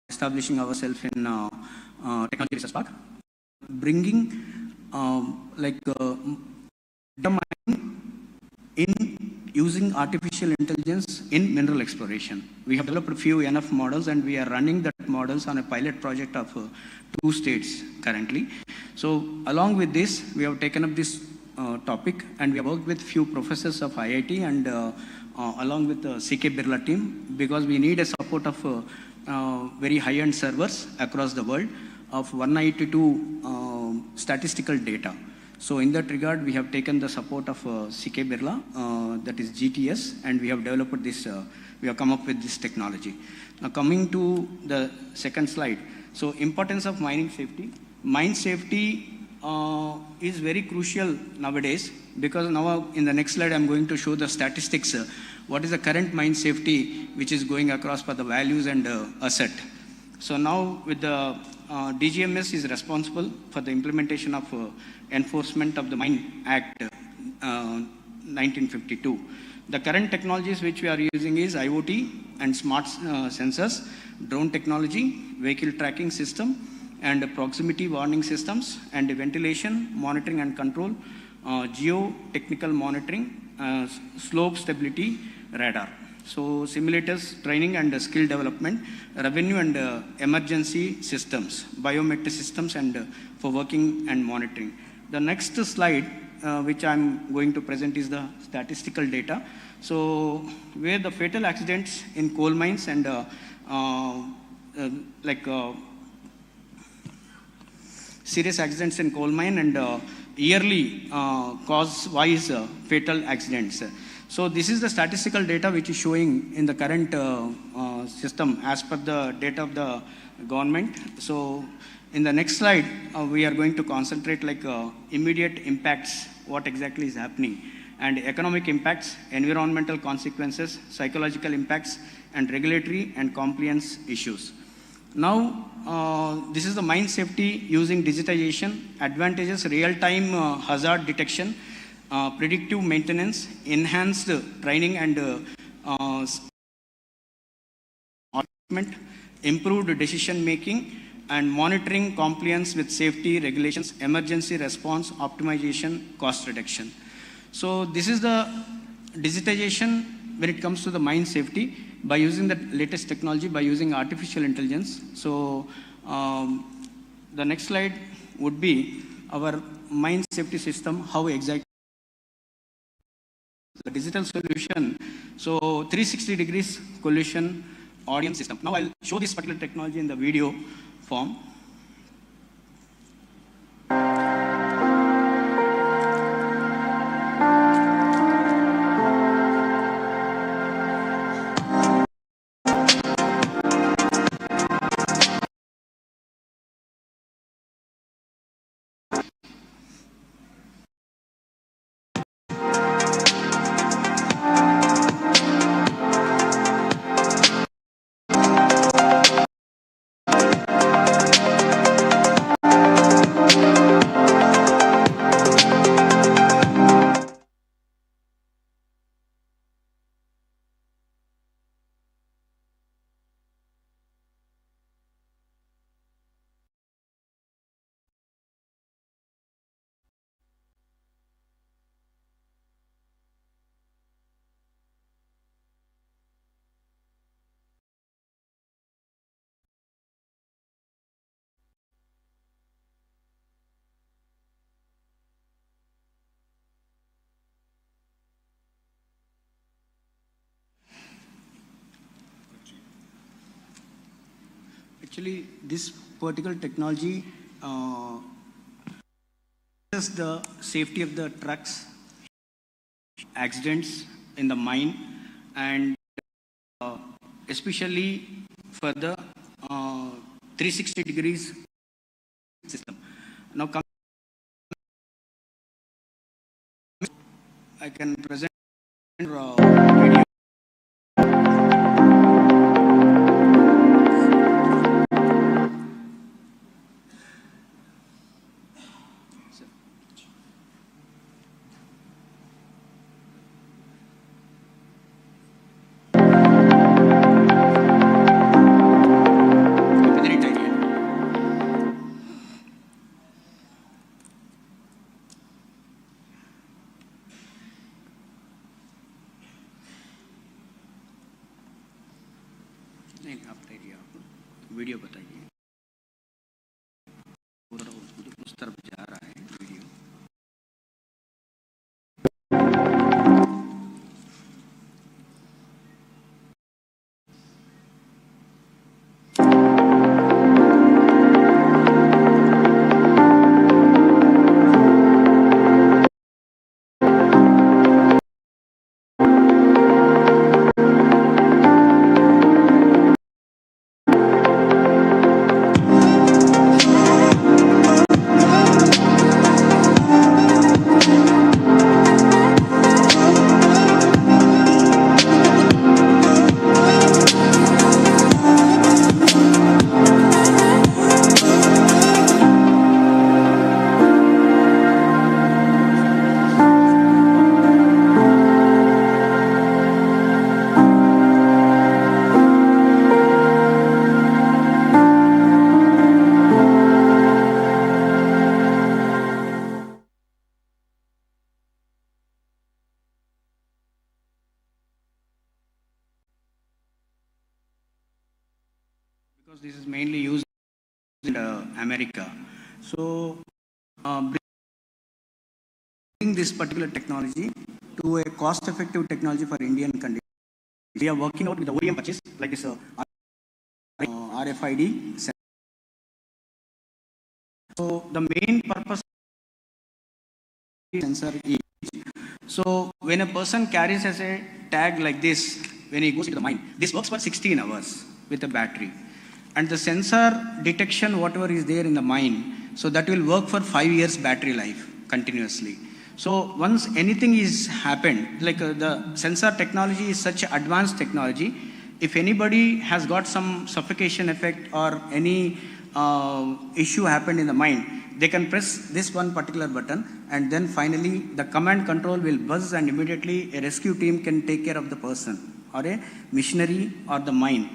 establishing ourselves in technology research park, bringing data mining in using artificial intelligence in mineral exploration. We have developed a few enough models, and we are running that models on a pilot project of 2 states currently. So along with this, we have taken up this topic, and we have worked with few professors of IIT and along with the CK Birla team, because we need a support of very high-end servers across the world of 192 statistical data. So in that regard, we have taken the support of CK Birla, that is GTS, and we have developed this, we have come up with this technology. Now coming to the second slide. So importance of mining safety. Mine safety is very crucial nowadays, because now in the next slide, I'm going to show the statistics. What is the current mine safety which is going across for the values and asset. So now with the DGMS is responsible for the implementation of enforcement of the Mine Act 1952. The current technologies which we are using is IoT and smart sensors, drone technology, vehicle tracking system, and proximity warning systems, and ventilation, monitoring and control, geotechnical monitoring, slope stability radar. So simulators, training and skill development, revenue and emergency systems, biometric systems, and for working and monitoring. The next slide, which I'm going to present, is the statistical data. So where the fatal accidents in coal mines and serious accidents in coal mine and yearly cause-wise fatal accidents. So this is the statistical data which is showing in the current system as per the data of the government. So in the next slide, we are going to concentrate immediate impacts, what exactly is happening, and economic impacts, environmental consequences, psychological impacts, and regulatory and compliance issues. Now, this is the mine safety using digitization, advantages, real-time hazard detection, predictive maintenance, enhanced training and improved decision making, and monitoring compliance with safety regulations, emergency response, optimization, cost reduction. So this is the digitization when it comes to the mine safety by using the latest technology, by using artificial intelligence. So the next slide would be our mine safety system, how exactly the digital solution. So 360 degrees collision audience system. Now I'll show this particular technology in the video form. Actually, this particular technology is the safety of the trucks, accidents in the mine, and especially for the 360 degrees system. Now, I can present video. तरफ जा रहा है video. Because this is mainly used in America. So, bringing this particular technology to a cost-effective technology for Indian conditions. We are working out with the OEM purchase like this RFID sensor. So, the main purpose of sensor is, so when a person carries as a tag like this, when he goes into the mine, this works for 16 hours with a battery. And the sensor detection, whatever is there in the mine, so that will work for 5 years battery life continuously. So once anything is happened, like the sensor technology is such advanced technology, if anybody has got some suffocation effect or any issue happened in the mine, they can press this one particular button, and then finally the command control will buzz, and immediately a rescue team can take care of the person or a machinery or the mine.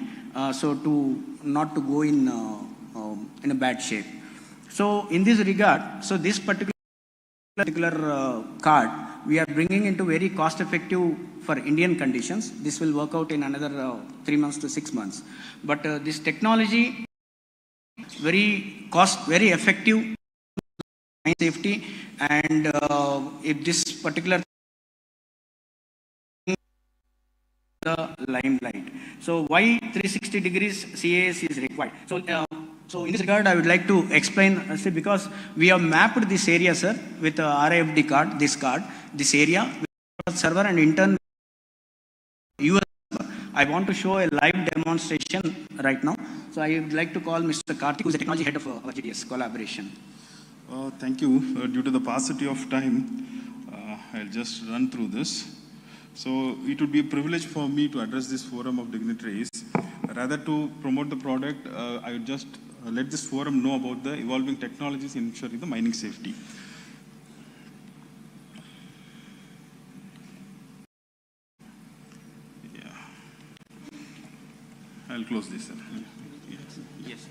So to not to go in a bad shape. So in this regard, so this particular card we are bringing into very cost effective for Indian conditions. This will work out in another 3 months to 6 months. But this technology very effective safety, and if this particular the limelight. So why 360 degrees CAS is required? So in this regard, I would like to explain, because we have mapped this area, sir, with a RFID card, this area, with server and intern US server. I want to show a live demonstration right now. So I would like to call Mr. Karthik, who is the technology head of our GDS collaboration. Thank you. Due to the paucity of time, I'll just run through this. So it would be a privilege for me to address this forum of dignitaries. Rather to promote the product, I would just let this forum know about the evolving technologies in ensuring the mining safety. Yeah. I'll close this, sir. Yes.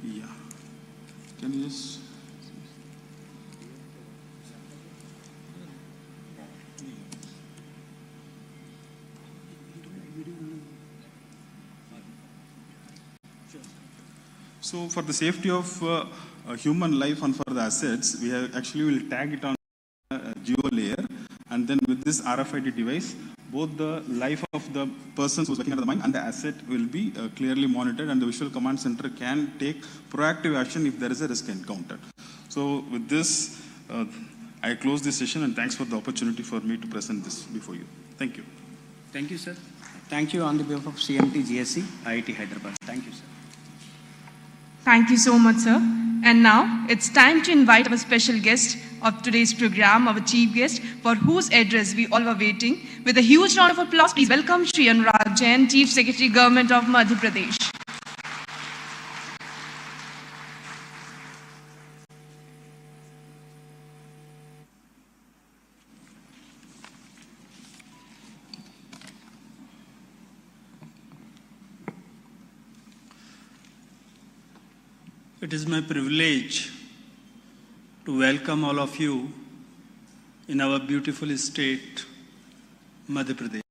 Yeah. Can you just... So for the safety of human life and for the assets, we have actually will tag it on a geo layer, and then with this RFID device, both the life of the person who's working at the mine and the asset will be clearly monitored, and the visual command center can take proactive action if there is a risk encountered. So with this, I close this session, and thanks for the opportunity for me to present this before you. Thank you. Thank you, sir. Thank you on the behalf of CMT GSC, IIT Hyderabad. Thank you, sir. Thank you so much, sir. And now it's time to invite our special guest of today's program, our chief guest, for whose address we all were waiting. With a huge round of applause, please welcome Shri Anurag Jain, Chief Secretary, Government of Madhya Pradesh. It is my privilege to welcome all of you in our beautiful state, Madhya Pradesh.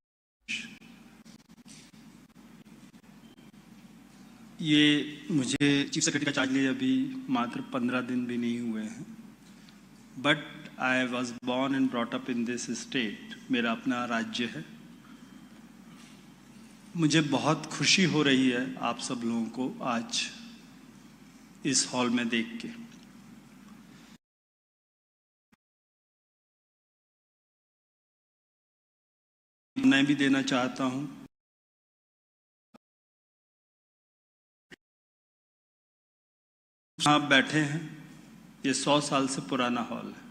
ये मुझे chief secretary का charge लिए अभी मात्र 15 दिन भी नहीं हुए हैं, but I was born and brought up in this state, मेरा अपना राज्य है। मुझे बहुत खुशी हो रही है आप सब लोगों को आज इस हॉल में देख के। मैं भी देना चाहता हूं आप बैठे हैं, ये 100 साल से पुराना हॉल है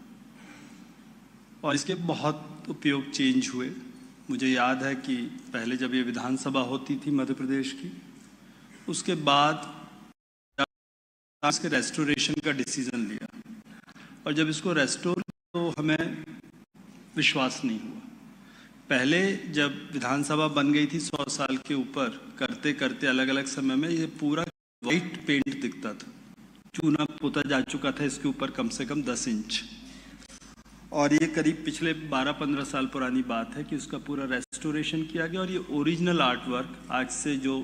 और इसके बहुत उपयोग चेंज हुए। मुझे याद है कि पहले जब ये विधानसभा होती थी मध्य प्रदेश की, उसके बाद इसके रेस्टोरेशन का डिसीजन लिया और जब इसको रेस्टोर तो हमें विश्वास नहीं हुआ। पहले जब विधानसभा बन गई थी 100 साल के ऊपर, करते करते अलग अलग समय में ये पूरा वाइट पेंट दिखता था, चूना पोता जा चुका था इसके ऊपर कम से कम 10 इंच, और ये करीब पिछले 12-15 साल पुरानी बात है कि उसका पूरा रेस्टोरेशन किया गया और ये ओरिजिनल आर्ट वर्क आज से जो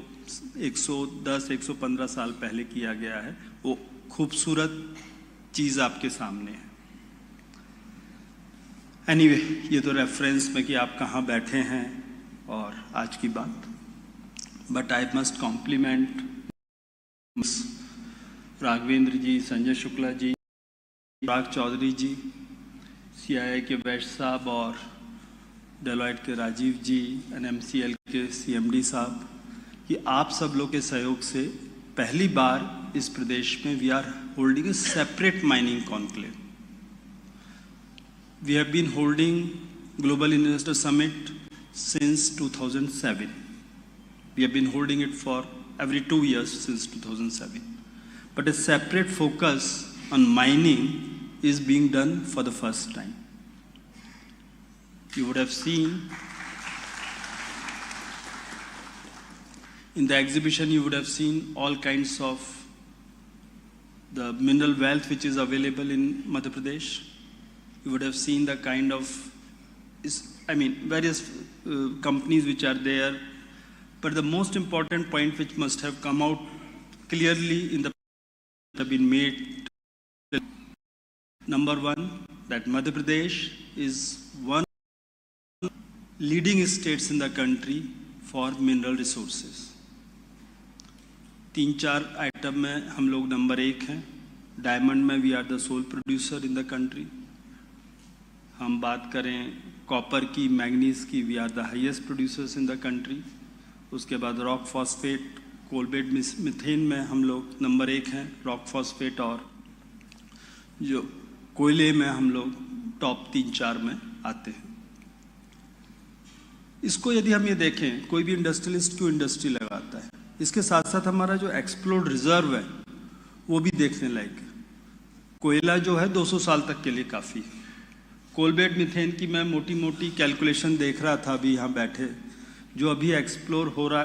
110-115 साल पहले किया गया है वो खूबसूरत चीज़ आपके सामने है। एनीवे, ये तो रेफरेंस में कि आप कहाँ बैठे हैं और आज की बात, but I must compliment Raghavendra ji, Sanjay Shukla ji, Raag Chaudhary ji, CIA के वैश्य साहब और डेलॉयट के राजीव जी, NMCL के CMD साहब, कि आप सब लोग के सहयोग से पहली बार इस प्रदेश में we are holding a separate mining conclave. We have been holding Global Investor Summit since 2007. We have been holding it for every 2 years since 2007. But a separate focus on mining is being done for the first time. You would have seen in the exhibition, you would have seen all kinds of the mineral wealth which is available in Madhya Pradesh. You would have seen the kind of, various companies which are there. But the most important point which must have come out clearly in the have been made. Number one, that Madhya Pradesh is one of the leading states in the country for mineral resources. 3-4 item में हम लोग number 1 हैं। Diamond में we are the sole producer in the country. हम बात करें copper की, manganese की, we are the highest producers in the country. उसके बाद रॉक फॉस्फेट, कोलबेट, मिथेन में हम लोग नंबर 1 हैं, रॉक फॉस्फेट, और जो कोयले में हम लोग टॉप 3-4 में आते हैं। इसको यदि हम ये देखें, कोई भी इंडस्ट्रियलिस्ट क्यों इंडस्ट्री लगाता है, इसके साथ साथ हमारा जो एक्सप्लोर्ड रिजर्व है वो भी देखने लायक है। कोयला जो है 200 साल तक के लिए काफ़ी है। कोलबेट, मिथेन की मैं मोटी मोटी कैलकुलेशन देख रहा था अभी यहाँ बैठे, जो अभी एक्सप्लोर हो रहा,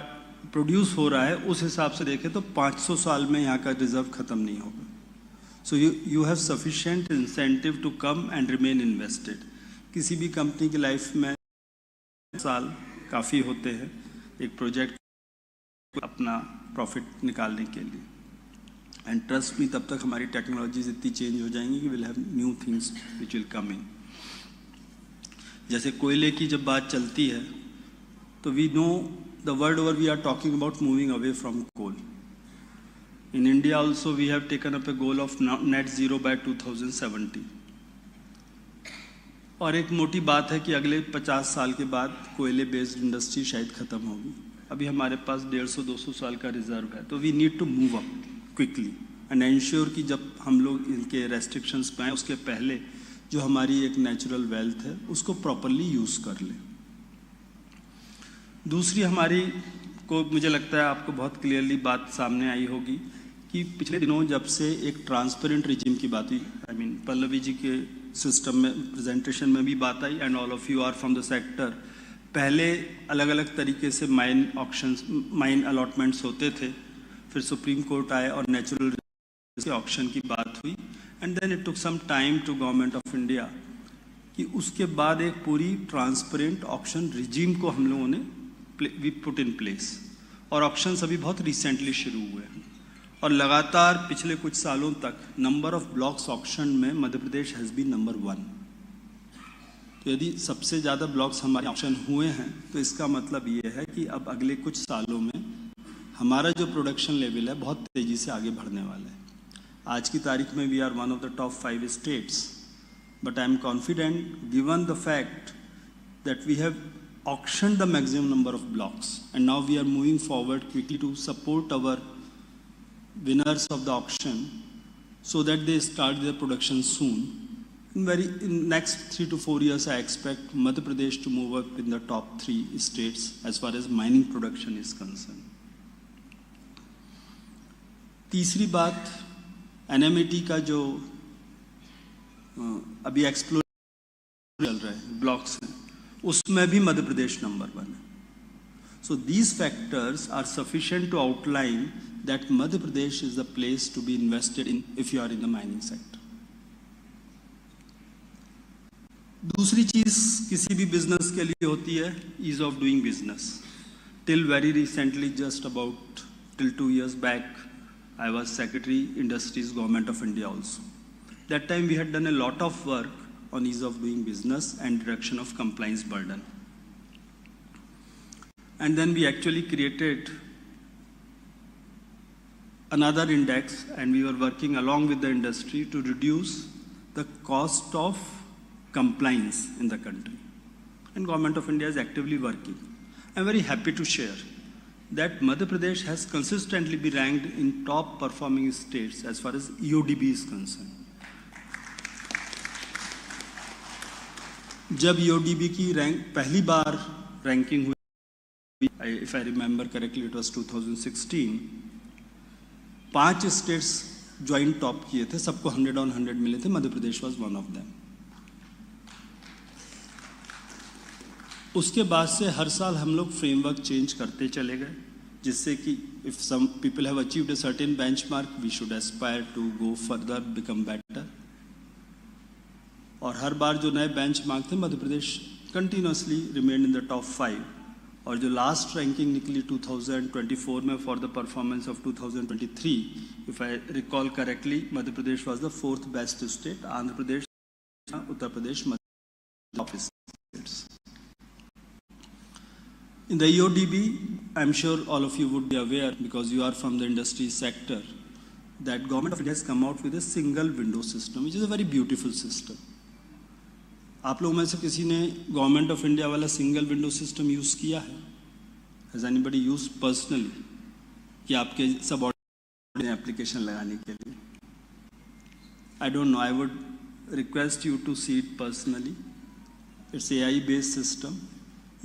प्रोड्यूस हो रहा है, उस हिसाब से देखें तो 500 साल में यहाँ का रिजर्व ख़त्म नहीं होगा। So you have sufficient incentive to come and remain invested. किसी भी कंपनी की लाइफ में साल काफ़ी होते हैं एक प्रोजेक्ट अपना प्रॉफिट निकालने के लिए। एंड ट्रस्ट मी, तब तक हमारी टेक्नोलॉजीज इतनी चेंज हो जाएंगी कि will have new things which will come in. जैसे कोयले की जब बात चलती है तो we know the world over we are talking about moving away from coal. In India also we have taken up a goal of net zero by 2070। और एक मोटी बात है कि अगले 50 साल के बाद कोयले बेस्ड इंडस्ट्री शायद ख़त्म होगी। अभी हमारे पास 150-200 साल का रिजर्व है, तो we need to move up quickly and ensure कि जब हम लोग इनके रेस्ट्रिक्शंस पे आए उसके पहले जो हमारी एक नेचुरल वेल्थ है उसको प्रॉपरली यूज़ कर लें। दूसरी हमारी को मुझे लगता है आपको बहुत क्लियरली बात सामने आई होगी कि पिछले दिनों जब से एक ट्रांसपेरेंट रिजिम की बात हुई, पल्लवी जी के सिस्टम में प्रेजेंटेशन में भी बात आई, and all of you are from the sector. पहले अलग अलग तरीके से माइन ऑक्शंस, माइन अलॉटमेंट्स होते थे, फिर सुप्रीम कोर्ट आए और नेचुरल ऑक्शन की बात हुई, and then it took some time to government of India कि उसके बाद एक पूरी ट्रांसपेरेंट ऑक्शन रिजीम को हम लोगों ने वी पुट इन प्लेस। और ऑक्शंस अभी बहुत रिसेंटली शुरू हुए हैं और लगातार पिछले कुछ सालों तक नंबर ऑफ ब्लॉक्स ऑक्शन में Madhya Pradesh has been number 1। तो यदि सबसे ज़्यादा ब्लॉक्स हमारे ऑक्शन हुए हैं तो इसका मतलब ये है कि अब अगले कुछ सालों में हमारा जो प्रोडक्शन लेवल है बहुत तेज़ी से आगे बढ़ने वाला है। आज की तारीख में we are one of the top 5 states, but I am confident given the fact that we have auctioned the maximum number of blocks and now we are moving forward quickly to support our winners of the auction so that they start their production soon. In next 3 to 4 years I expect Madhya Pradesh to move up in the top 3 states as far as mining production is concerned. तीसरी बात NMAT का जो अभी explore चल रहा है blocks हैं उसमें भी मध्य प्रदेश नंबर 1 है। So these factors are sufficient to outline that Madhya Pradesh is the place to be invested in if you are in the mining sector. दूसरी चीज किसी भी बिजनेस के लिए होती है ease of doing business. Till very recently just about till 2 years back I was secretary industries government of India also. That time we had done a lot of work on ease of doing business and reduction of compliance burden. And then we actually created another index and we were working along with the industry to reduce the cost of compliance in the country. And Government of India is actively working. I'm very happy to share that Madhya Pradesh has consistently been ranked in top performing states as far as EODB is concerned. जब EODB की rank पहली बार ranking हुई, if I remember correctly it was 2016, 5 states joint top किए थे, सबको 100 on 100 मिले थे, Madhya Pradesh was one of them. उसके बाद से हर साल हम लोग फ्रेमवर्क चेंज करते चले गए जिससे कि if some people have achieved a certain benchmark we should aspire to go further become better. और हर बार जो नए बेंचमार्क थे Madhya Pradesh continuously remain in the top 5 और जो लास्ट रैंकिंग निकली 2024 में for the performance of 2023 if I recall correctly Madhya Pradesh was the 4th best state. Andhra Pradesh, Uttar Pradesh, top states. In the EODB, I'm sure all of you would be aware because you are from the industry sector that Government of India has come out with a single window system which is a very beautiful system. आप लोगों में से किसी ने government of India वाला single window system use किया है? Has anybody use personally कि आपके सबऑर्डिनेट एप्लीकेशन लगाने के लिए? I don't know, I would request you to see it personally. It's AI based system.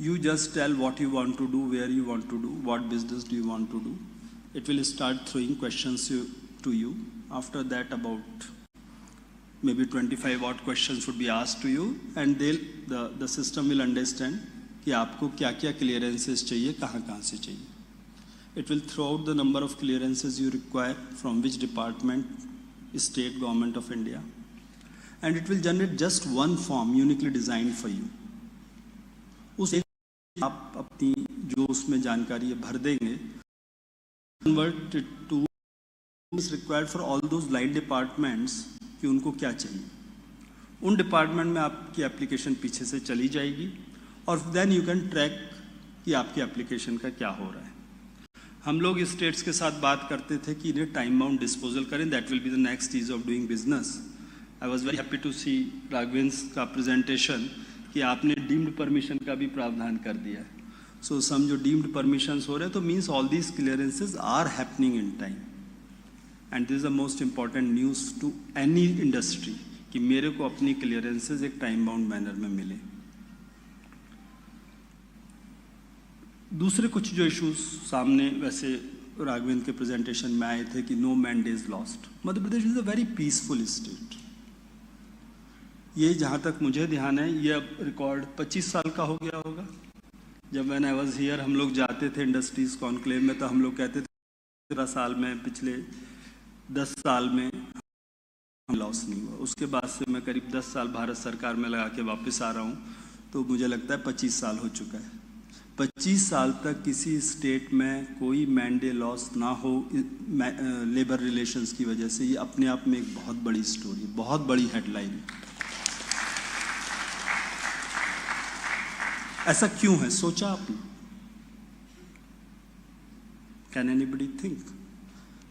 You just tell what you want to do, where you want to do, what business do you want to do. It will start throwing questions to you. After that, about maybe 25 odd questions would be asked to you, and the system will understand कि आपको क्या-क्या clearances चाहिए, कहाँ-कहाँ से चाहिए. It will throw out the number of clearances you require from which department, state government of India, and it will generate just one form uniquely designed for you. उस आप अपनी जो उसमें जानकारी है भर देंगे, convert it to is required for all those line departments कि उनको क्या चाहिए. उन डिपार्टमेंट में आपकी एप्लीकेशन पीछे से चली जाएगी और देन यू कैन ट्रैक कि आपकी एप्लीकेशन का क्या हो रहा है. हम लोग स्टेट्स के साथ बात करते थे कि इन्हें टाइम बाउंड डिस्पोजल करें, that will be the next ease of doing business. I was very happy to see Raghavendra का प्रेजेंटेशन कि आपने डीम्ड परमिशन का भी प्रावधान कर दिया है. सो सम जो डीम्ड परमिशंस हो रहे हैं तो means all these clearances are happening in time, and this is the most important news to any industry कि मेरे को अपनी क्लियरेंसेज एक टाइम बाउंड मैनर में मिले. दूसरे कुछ जो इश्यूज सामने वैसे राघवेंद्र के प्रेजेंटेशन में आए थे कि no man days lost. Madhya Pradesh is a very peaceful state. ये जहाँ तक मुझे ध्यान है ये अब रिकॉर्ड 25 साल का हो गया होगा. जब व्हेन आई वाज हियर हम लोग जाते थे इंडस्ट्रीज कॉन्क्लेव में तो हम लोग कहते थे 13 साल में, पिछले 10 साल में लॉस नहीं हुआ. उसके बाद से मैं करीब 10 साल भारत सरकार में लगा के वापस आ रहा हूँ तो मुझे लगता है 25 साल हो चुका है. 25 साल तक किसी स्टेट में कोई मैंडे लॉस ना हो लेबर रिलेशंस की वजह से, ये अपने आप में एक बहुत बड़ी स्टोरी, बहुत बड़ी हेडलाइन। ऐसा क्यों है, सोचा आपने? Can anybody think?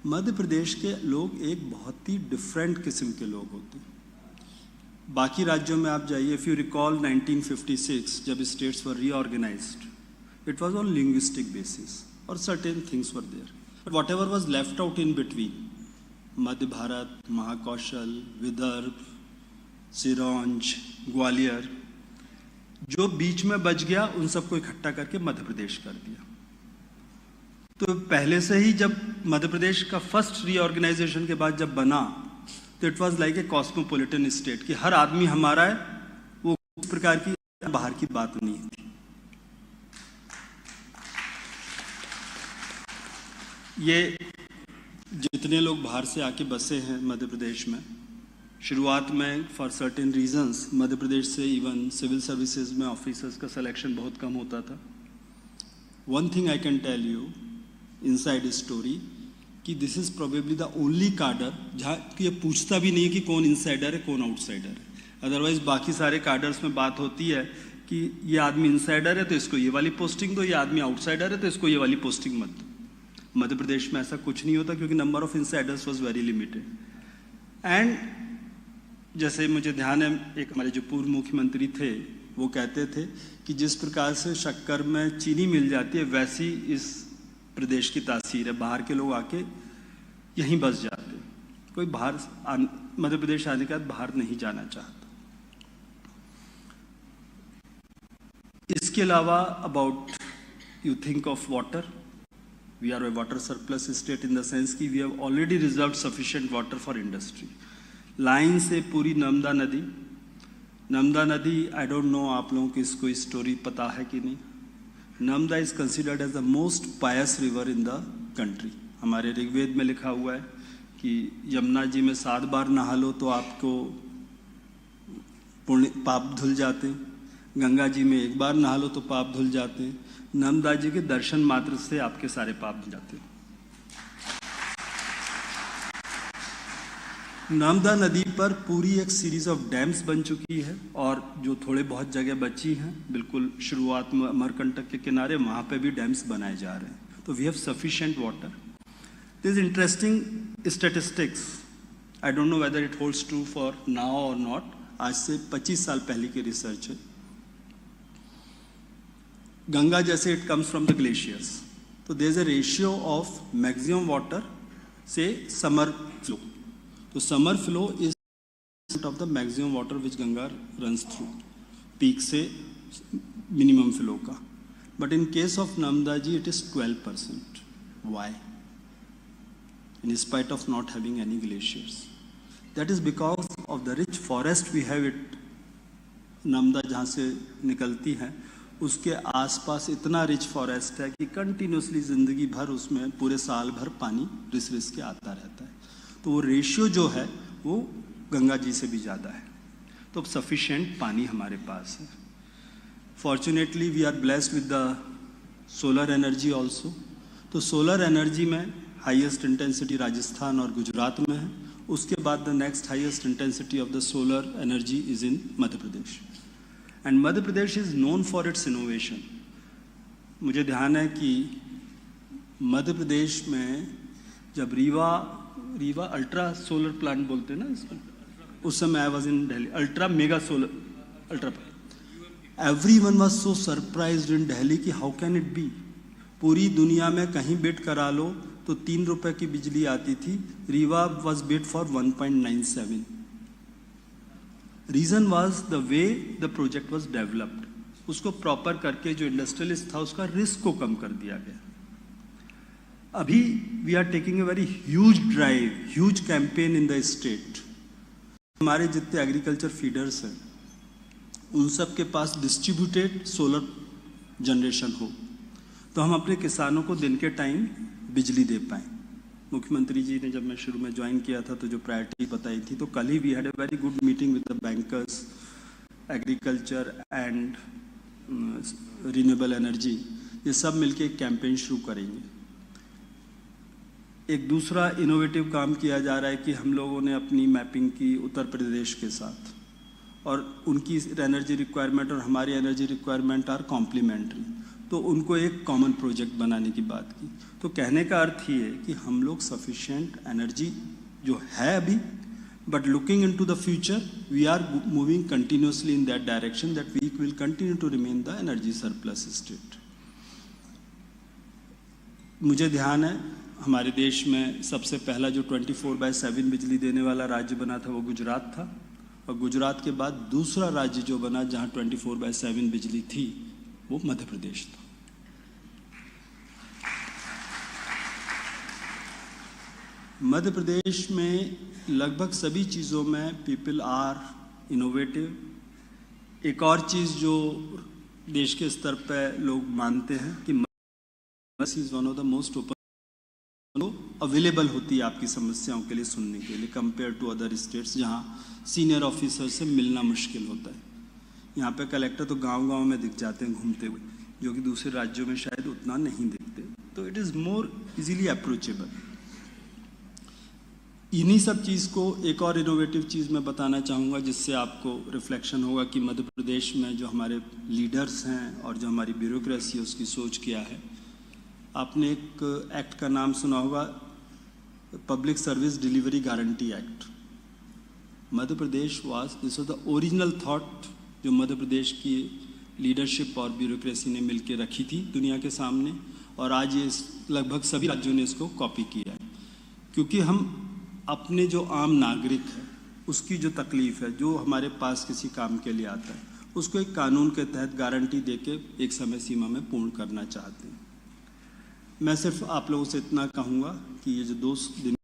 Madhya Pradesh के लोग एक बहुत ही डिफरेंट किस्म के लोग होते हैं। बाकी राज्यों में आप जाइए, इफ यू रिकॉल 1956 जब states were reorganised, it was on linguistic basis or certain things were there, but whatever was left out in between, Madhya Bharat, Mahakaushal, Vidarbh, Siranj, Gwalior, जो बीच में बच गया उन सबको इकट्ठा करके मध्य प्रदेश कर दिया। तो पहले से ही जब मध्य प्रदेश का फर्स्ट रीऑर्गेनाइजेशन के बाद जब बना, तो it was like a cosmopolitan state कि हर आदमी हमारा है, वो उस प्रकार की बाहर की बात नहीं थी। ये जितने लोग बाहर से आके बसे हैं मध्य प्रदेश में, शुरुआत में for certain reasons Madhya Pradesh से इवन सिविल सर्विसेज में ऑफिसर्स का सिलेक्शन बहुत कम होता था। One thing I can tell you inside story कि this is probably the only cadre जहाँ ये पूछता भी नहीं कि कौन इनसाइडर है कौन आउटसाइडर है। अदरवाइज बाकी सारे कार्डर्स में बात होती है कि ये आदमी इनसाइडर है तो इसको ये वाली पोस्टिंग दो, ये आदमी आउटसाइडर है तो इसको ये वाली पोस्टिंग मत दो। मध्य प्रदेश में ऐसा कुछ नहीं होता क्योंकि number of Insiders was very limited. And जैसे मुझे ध्यान है, एक हमारे जो पूर्व मुख्यमंत्री थे वो कहते थे कि जिस प्रकार से शक्कर में चीनी मिल जाती है वैसी इस प्रदेश की तासीर है, बाहर के लोग आके यहीं बस जाते, कोई बाहर मध्य प्रदेश आने के बाद बाहर नहीं जाना चाहता। इसके अलावा about you think of water, we are a water surplus state in the sense कि we have already reserved sufficient water for industry. Line से पूरी नर्मदा नदी आई डोंट नो आप लोगों को इसको स्टोरी पता है कि नहीं। Narmada is considered as the most pious river in the country. हमारे ऋग्वेद में लिखा हुआ है कि यमुना जी में 7 बार नहा लो तो आपको पुण्य पाप धुल जाते हैं, गंगा जी में 1 बार नहा लो तो पाप धुल जाते हैं, नर्मदा जी के दर्शन मात्र से आपके सारे पाप धुल जाते हैं। नर्मदा नदी पर पूरी एक सीरीज ऑफ डैम्स बन चुकी है और जो थोड़े बहुत जगह बची हैं, बिल्कुल शुरुआत में अमरकंटक के किनारे वहाँ पे भी डैम्स बनाए जा रहे हैं। तो we have sufficient water. This interesting statistics, I don't know whether it holds true for now or not, आज से 25 साल पहले की रिसर्च है। गंगा जैसे it comes from the glaciers, तो there is a ratio of maximum water से summer flow. तो summer flow is of the maximum water which Ganga runs through, peak से मिनिमम फ्लो का। But in case of Narmada ji it is 12%. Why? In spite of not having any glaciers. That is because of the rich forest we have it. Narmada जहाँ से निकलती है उसके आसपास इतना rich forest है कि कंटिन्यूसली जिंदगी भर उसमें पूरे साल भर पानी रिस रिस के आता रहता है। तो वो रेशियो जो है वो गंगा जी से भी ज़्यादा है, तो अब सफिशिएंट पानी हमारे पास है। Fortunately we are blessed with the solar energy also. तो सोलर एनर्जी में हाईएस्ट इंटेंसिटी राजस्थान और गुजरात में है, उसके बाद the next highest intensity of the solar energy is in Madhya Pradesh. And Madhya Pradesh is known for its innovation. मुझे ध्यान है कि मध्य प्रदेश में जब रीवा अल्ट्रा सोलर प्लांट बोलते हैं ना इसको, उस समय I was in Delhi, ultra mega solar ultra, everyone was so surprised in Delhi कि हाउ कैन इट बी, पूरी दुनिया में कहीं बिड करा लो तो 3 रुपए की बिजली आती थी, Rewa was bid for 1.97। Reason was the way the project was developed. उसको प्रॉपर करके जो इंडस्ट्रियलिस्ट था उसका रिस्क को कम कर दिया गया। अभी we are taking a very huge drive, huge campaign in the state. हमारे जितने एग्रीकल्चर फीडर्स हैं उन सब के पास डिस्ट्रीब्यूटेड सोलर जनरेशन हो तो हम अपने किसानों को दिन के टाइम बिजली दे पाएँ। मुख्यमंत्री जी ने जब मैं शुरू में ज्वाइन किया था तो जो प्रायोरिटी बताई थी, तो कल ही we had a very good meeting with the bankers, agriculture and renewable energy, ये सब मिलके एक कैंपेन शुरू करेंगे। एक दूसरा इनोवेटिव काम किया जा रहा है कि हम लोगों ने अपनी मैपिंग की उत्तर प्रदेश के साथ, और उनकी एनर्जी रिक्वायरमेंट और हमारी एनर्जी रिक्वायरमेंट आर कॉम्प्लीमेंट्री, तो उनको एक कॉमन प्रोजेक्ट बनाने की बात की। तो कहने का अर्थ ये है कि हम लोग सफिशिएंट एनर्जी जो है अभी, but looking into the future, we are moving continuously in that direction that we will continue to remain the energy surplus state. मुझे ध्यान है हमारे देश में सबसे पहला जो 24/7 बिजली देने वाला राज्य बना था वो गुजरात था, और गुजरात के बाद दूसरा राज्य जो बना जहां 24/7 बिजली थी वो मध्य प्रदेश था। मध्य प्रदेश में लगभग सभी चीज़ों में पीपल आर इनोवेटिव। एक और चीज़ जो देश के स्तर पर लोग मानते हैं कि is one of the most open, available होती है आपकी समस्याओं के लिए सुनने के लिए, कंपेयर टू अदर स्टेट्स जहां सीनियर ऑफिसर से मिलना मुश्किल होता है। यहाँ पे कलेक्टर तो गांव-गांव में दिख जाते हैं घूमते हुए, जो कि दूसरे राज्यों में शायद उतना नहीं दिखते, तो it is more easily approachable. इन्हीं सब चीज़ को एक और इनोवेटिव चीज़ मैं बताना चाहूँगा जिससे आपको रिफ्लेक्शन होगा कि मध्य प्रदेश में जो हमारे लीडर्स हैं और जो हमारी ब्यूरोक्रेसी है उसकी सोच क्या है। आपने एक एक्ट का नाम सुना होगा, public service delivery guarantee act. Madhya Pradesh this was the original thought जो मध्य प्रदेश की लीडरशिप और ब्यूरोक्रेसी ने मिलकर रखी थी दुनिया के सामने, और आज ये लगभग सभी राज्यों ने इसको कॉपी किया है। क्योंकि हम अपने जो आम नागरिक है उसकी जो तकलीफ है, जो हमारे पास किसी काम के लिए आता है, उसको एक कानून के तहत गारंटी देके एक समय सीमा में पूर्ण करना चाहते हैं। मैं सिर्फ आप लोगों से इतना कहूँगा कि ये जो 2 दिन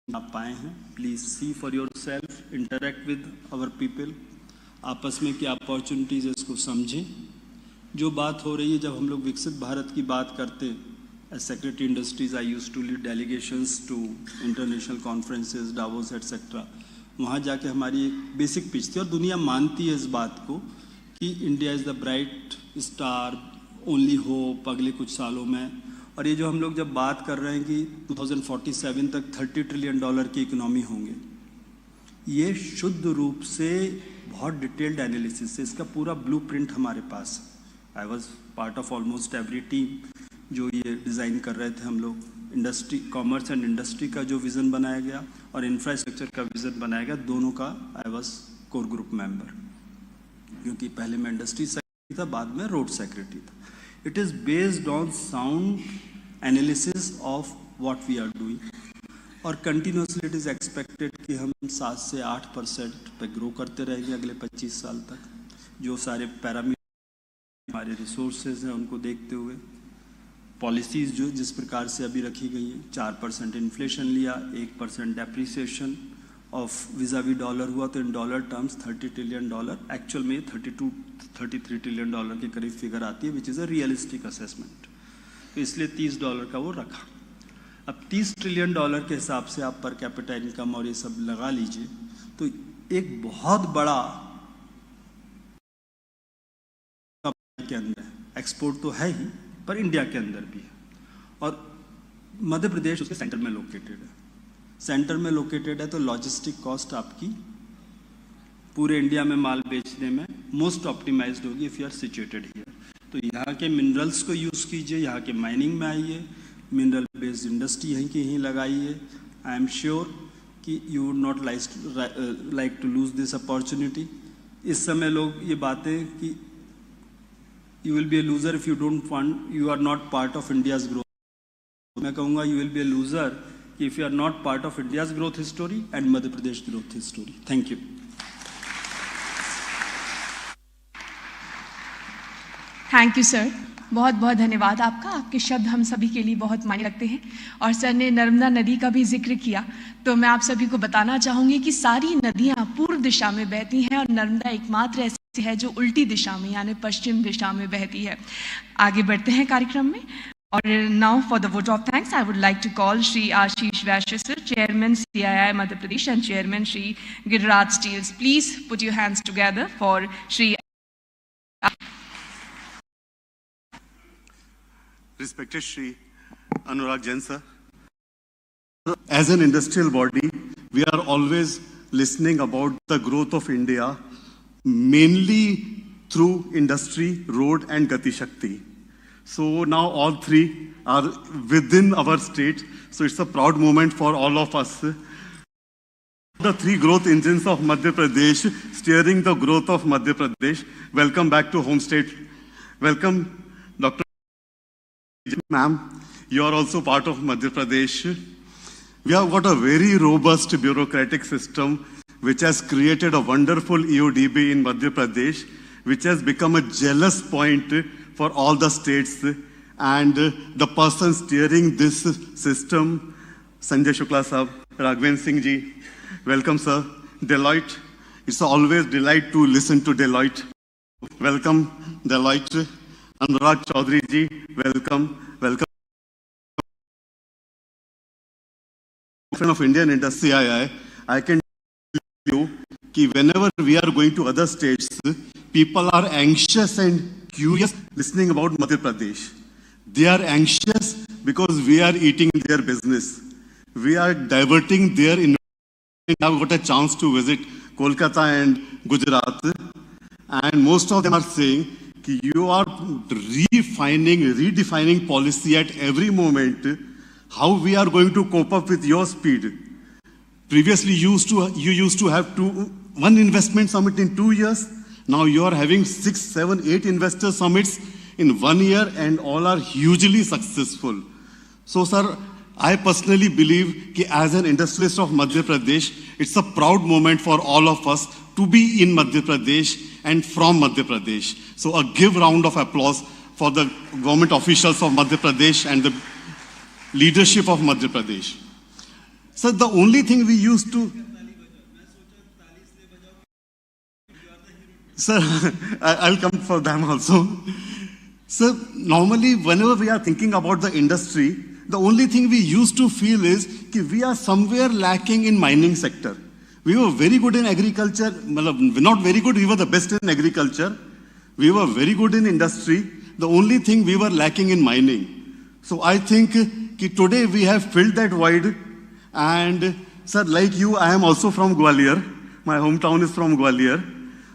आप पाए हैं, please see for yourself, interact with our people, आपस में क्या अपॉर्चुनिटीज़ है इसको समझें। जो बात हो रही है, जब हम लोग विकसित भारत की बात करते हैं, as secretary industries I used to lead delegations to international conferences, Davos etc. वहाँ जाके हमारी एक बेसिक पिच थी, और दुनिया मानती है इस बात को कि India is the bright star, only hope अगले कुछ सालों में। और ये जो हम लोग जब बात कर रहे हैं कि 2047 तक $30 ट्रिलियन की इकोनॉमी होंगे, ये शुद्ध रूप से बहुत डिटेल्ड एनालिसिस है, इसका पूरा ब्लूप्रिंट हमारे पास है। I was part of almost every team जो ये डिज़ाइन कर रहे थे हम लोग। इंडस्ट्री, कॉमर्स एंड इंडस्ट्री का जो विज़न बनाया गया और इंफ्रास्ट्रक्चर का विज़न बनाया गया, दोनों का I was core group member, क्योंकि पहले मैं इंडस्ट्री सेक्रेटरी था, बाद में रोड सेक्रेटरी था। It is based on sound analysis of what we are doing, और कंटिन्यूसली इट इज़ एक्सपेक्टेड कि हम 7 से 8% पे ग्रो करते रहेंगे अगले 25 साल तक। जो सारे पैरामीटर हमारे रिसोर्सेज हैं उनको देखते हुए, पॉलिसीज़ जो जिस प्रकार से अभी रखी गई हैं, 4% इन्फ्लेशन लिया, 1% डेप्रिसिएशन ऑफ विज़ावी डॉलर हुआ, तो in dollar terms $30 trillion, actual में $32-33 ट्रिलियन के करीब फिगर आती है, which is a realistic assessment. तो इसलिए $30 का वो रखा। अब $30 ट्रिलियन के हिसाब से आप पर कैपिटा इनकम और ये सब लगा लीजिए, तो एक बहुत बड़ा के अंदर एक्सपोर्ट तो है ही, पर इंडिया के अंदर भी है, और मध्य प्रदेश उसके सेंटर में लोकेटेड है। सेंटर में लोकेटेड है तो लॉजिस्टिक कॉस्ट आपकी पूरे इंडिया में माल बेचने में मोस्ट ऑप्टिमाइज्ड होगी if you are situated here. तो यहाँ के मिनरल्स को यूज़ कीजिए, यहाँ के माइनिंग में आइए, मिनरल बेस्ड इंडस्ट्री यहीं की यहीं लगाइए। आई एम श्योर कि you would not like to lose this opportunity. इस समय लोग ये बातें कि you will be a loser if you don't fund, you are not part of India's growth. मैं कहूँगा you will be a loser if you are not part of India's growth story and Madhya Pradesh growth story. Thank you. Thank you sir, बहुत बहुत धन्यवाद आपका। आपके शब्द हम सभी के लिए बहुत मायने रखते हैं। और सर ने नर्मदा नदी का भी जिक्र किया, तो मैं आप सभी को बताना चाहूँगी कि सारी नदियाँ पूर्व दिशा में बहती हैं और नर्मदा एकमात्र ऐसी है जो उल्टी दिशा में यानी पश्चिम दिशा में बहती है। आगे बढ़ते हैं कार्यक्रम में। और now for the vote of thanks I would like to call Shri Ashish Vaishya sir, chairman CII Madhya Pradesh and chairman Shri Giriraj Steels. Please put your hands together for Shri respected Shri Anurag Jain sir. As an industrial body, we are always listening about the growth of India, mainly through industry, road and Gati Shakti. So now all three are within our state. So it's a proud moment for all of us. The three growth engines of Madhya Pradesh, steering the growth of Madhya Pradesh. Welcome back to home state. Welcome, Dr. Ma'am. You are also part of Madhya Pradesh. We have got a very robust bureaucratic system which has created a wonderful EODB in Madhya Pradesh, which has become a jealous point for all the states. And the person steering this system, Sanjay Shukla Sahab, Raghavendra Singh Ji, welcome sir. Deloitte, it's always delight to listen to Deloitte. Welcome Deloitte. Anurag Chaudhary Ji, welcome, welcome. Of Indian Industry I can tell you that whenever we are going to other states, people are anxious and curious listening about Madhya Pradesh. They are anxious because we are eating their business. We are diverting their investment. I've got a chance to visit Kolkata and Gujarat, and most of them are saying that you are redefining policy at every moment. How we are going to cope up with your speed? Previously, you used to have one investment summit in 2 years. Now you are having 6, 7, 8 investor summits in 1 year, and all are hugely successful. So, sir, I personally believe that as an industrialist of Madhya Pradesh, it's a proud moment for all of us to be in Madhya Pradesh and from Madhya Pradesh. So, a give round of applause for the government officials of Madhya Pradesh and the leadership of Madhya Pradesh. So the only thing we used to... Sir, I'll come for them also. Sir, normally whenever we are thinking about the industry, the only thing we used to feel is that we are somewhere lacking in mining sector. We were very good in agriculture, not very good, we were the best in agriculture. We were very good in industry. The only thing we were lacking in mining. So I think today we have filled that void. And sir, like you, I am also from Gwalior. My hometown is from Gwalior.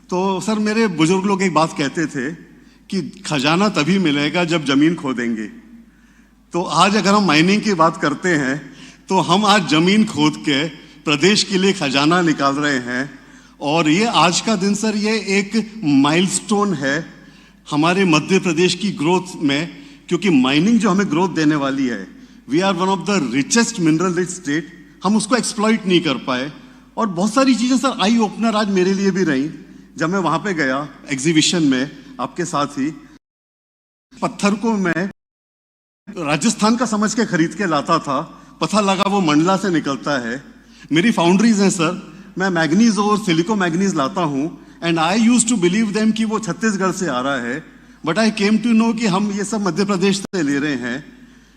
तो sir मेरे बुजुर्ग लोग एक बात कहते थे कि खजाना तभी मिलेगा जब जमीन खोदेंगे. तो आज अगर हम माइनिंग की बात करते हैं तो हम आज जमीन खोद के प्रदेश के लिए खजाना निकाल रहे हैं. और ये आज का दिन सर ये एक माइलस्टोन है हमारे मध्य प्रदेश की ग्रोथ में, क्योंकि माइनिंग जो हमें ग्रोथ देने वाली है, we are one of the richest mineral rich state, हम उसको एक्सप्लॉइट नहीं कर पाए. और बहुत सारी चीज़ें सर आई ओपनर आज मेरे लिए भी रही. जब मैं वहाँ पे गया एग्जीबिशन में आपके साथ ही, पत्थर को मैं राजस्थान का समझ के खरीद के लाता था, पता लगा वो मंडला से निकलता है. मेरी फाउंड्रीज हैं सर, मैं मैग्नीज और सिलिको मैग्नीज लाता हूँ, and I use to believe them कि वो छत्तीसगढ़ से आ रहा है, but I came to know कि हम ये सब मध्य प्रदेश से ले रहे हैं.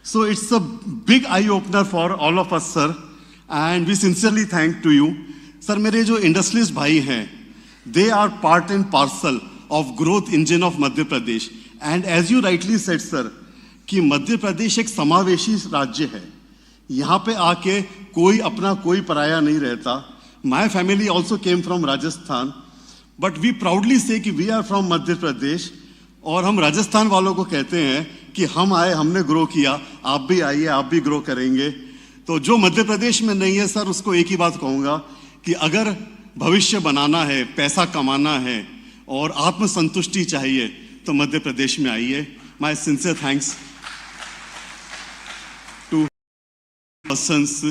So it's a big eye opener for all of us, sir, and we sincerely thank to you. Sir, मेरे जो इंडस्ट्रियलिस्ट भाई हैं, they are part and parcel of growth engine of Madhya Pradesh. And as you rightly said, sir, कि मध्य प्रदेश एक समावेशी राज्य है. यहाँ पे आके कोई अपना कोई पराया नहीं रहता. My family also came from Rajasthan, but we proudly say कि we are from Madhya Pradesh. और हम राजस्थान वालों को कहते हैं कि हम आए, हमने ग्रो किया, आप भी आइए, आप भी ग्रो करेंगे. तो जो मध्य प्रदेश में नहीं है सर, उसको एक ही बात कहूँगा कि अगर भविष्य बनाना है, पैसा कमाना है और आत्मसंतुष्टि चाहिए तो मध्य प्रदेश में आइए. My sincere thanks to persons,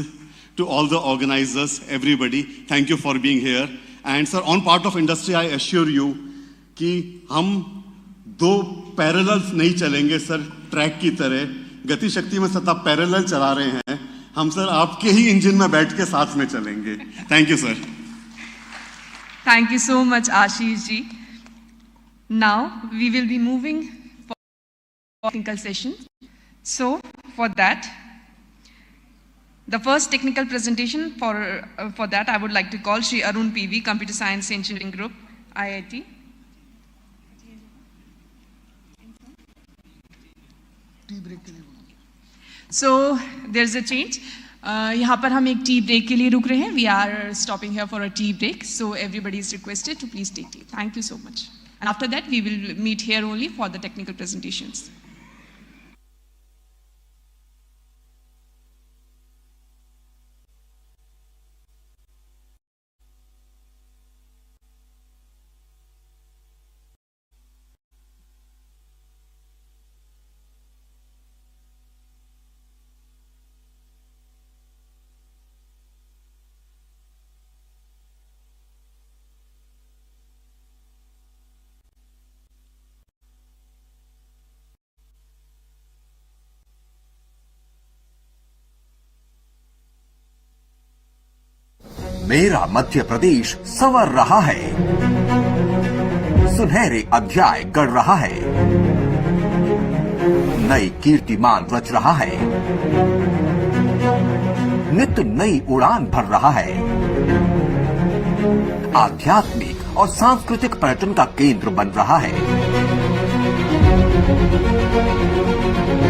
to all the organisers, everybody. Thank you for being here. And sir, on part of industry I assure you कि हम दो पैरेलल्स नहीं चलेंगे सर, ट्रैक की तरह. गति शक्ति में सर आप पैरेलल चला रहे हैं, हम सर आपके ही इंजन में बैठ के साथ में चलेंगे. Thank you sir. Thank you so much, Ashish ji. Now we will be moving for technical session. So for that, the first technical presentation for that I would like to call Shri Arun PV, Computer Science Engineering Group, IIT. So there's a change. यहाँ पर हम एक tea break के लिए रुक रहे हैं. We are stopping here for a tea break. So everybody is requested to please take tea. Thank you so much. And after that, we will meet here only for the technical presentations. मेरा मध्य प्रदेश संवर रहा है, सुनहरे अध्याय गढ़ रहा है, नई कीर्तिमान रच रहा है, नित्य नई उड़ान भर रहा है, आध्यात्मिक और सांस्कृतिक पर्यटन का केंद्र बन रहा है,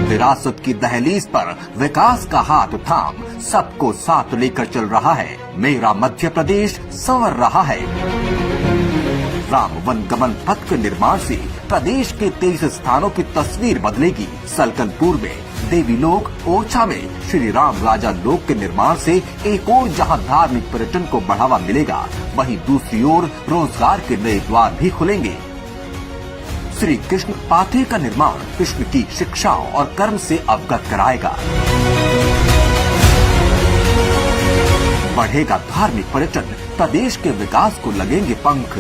विरासत की दहलीज पर विकास का हाथ थाम सबको साथ लेकर चल रहा है। मेरा मध्य प्रदेश संवर रहा है। राम वन गमन पथ के निर्माण से प्रदेश के 23 स्थानों की तस्वीर बदलेगी। सलकनपुर में देवी लोक, ओरछा में श्री राम राजा लोक के निर्माण से एक और जहां धार्मिक पर्यटन को बढ़ावा मिलेगा, वहीं दूसरी ओर रोजगार के नए द्वार भी खुलेंगे। श्री कृष्ण पाथे का निर्माण कृष्ण की शिक्षाओं और कर्म से अवगत कराएगा। बढ़ेगा धार्मिक पर्यटन, प्रदेश के विकास को लगेंगे पंख।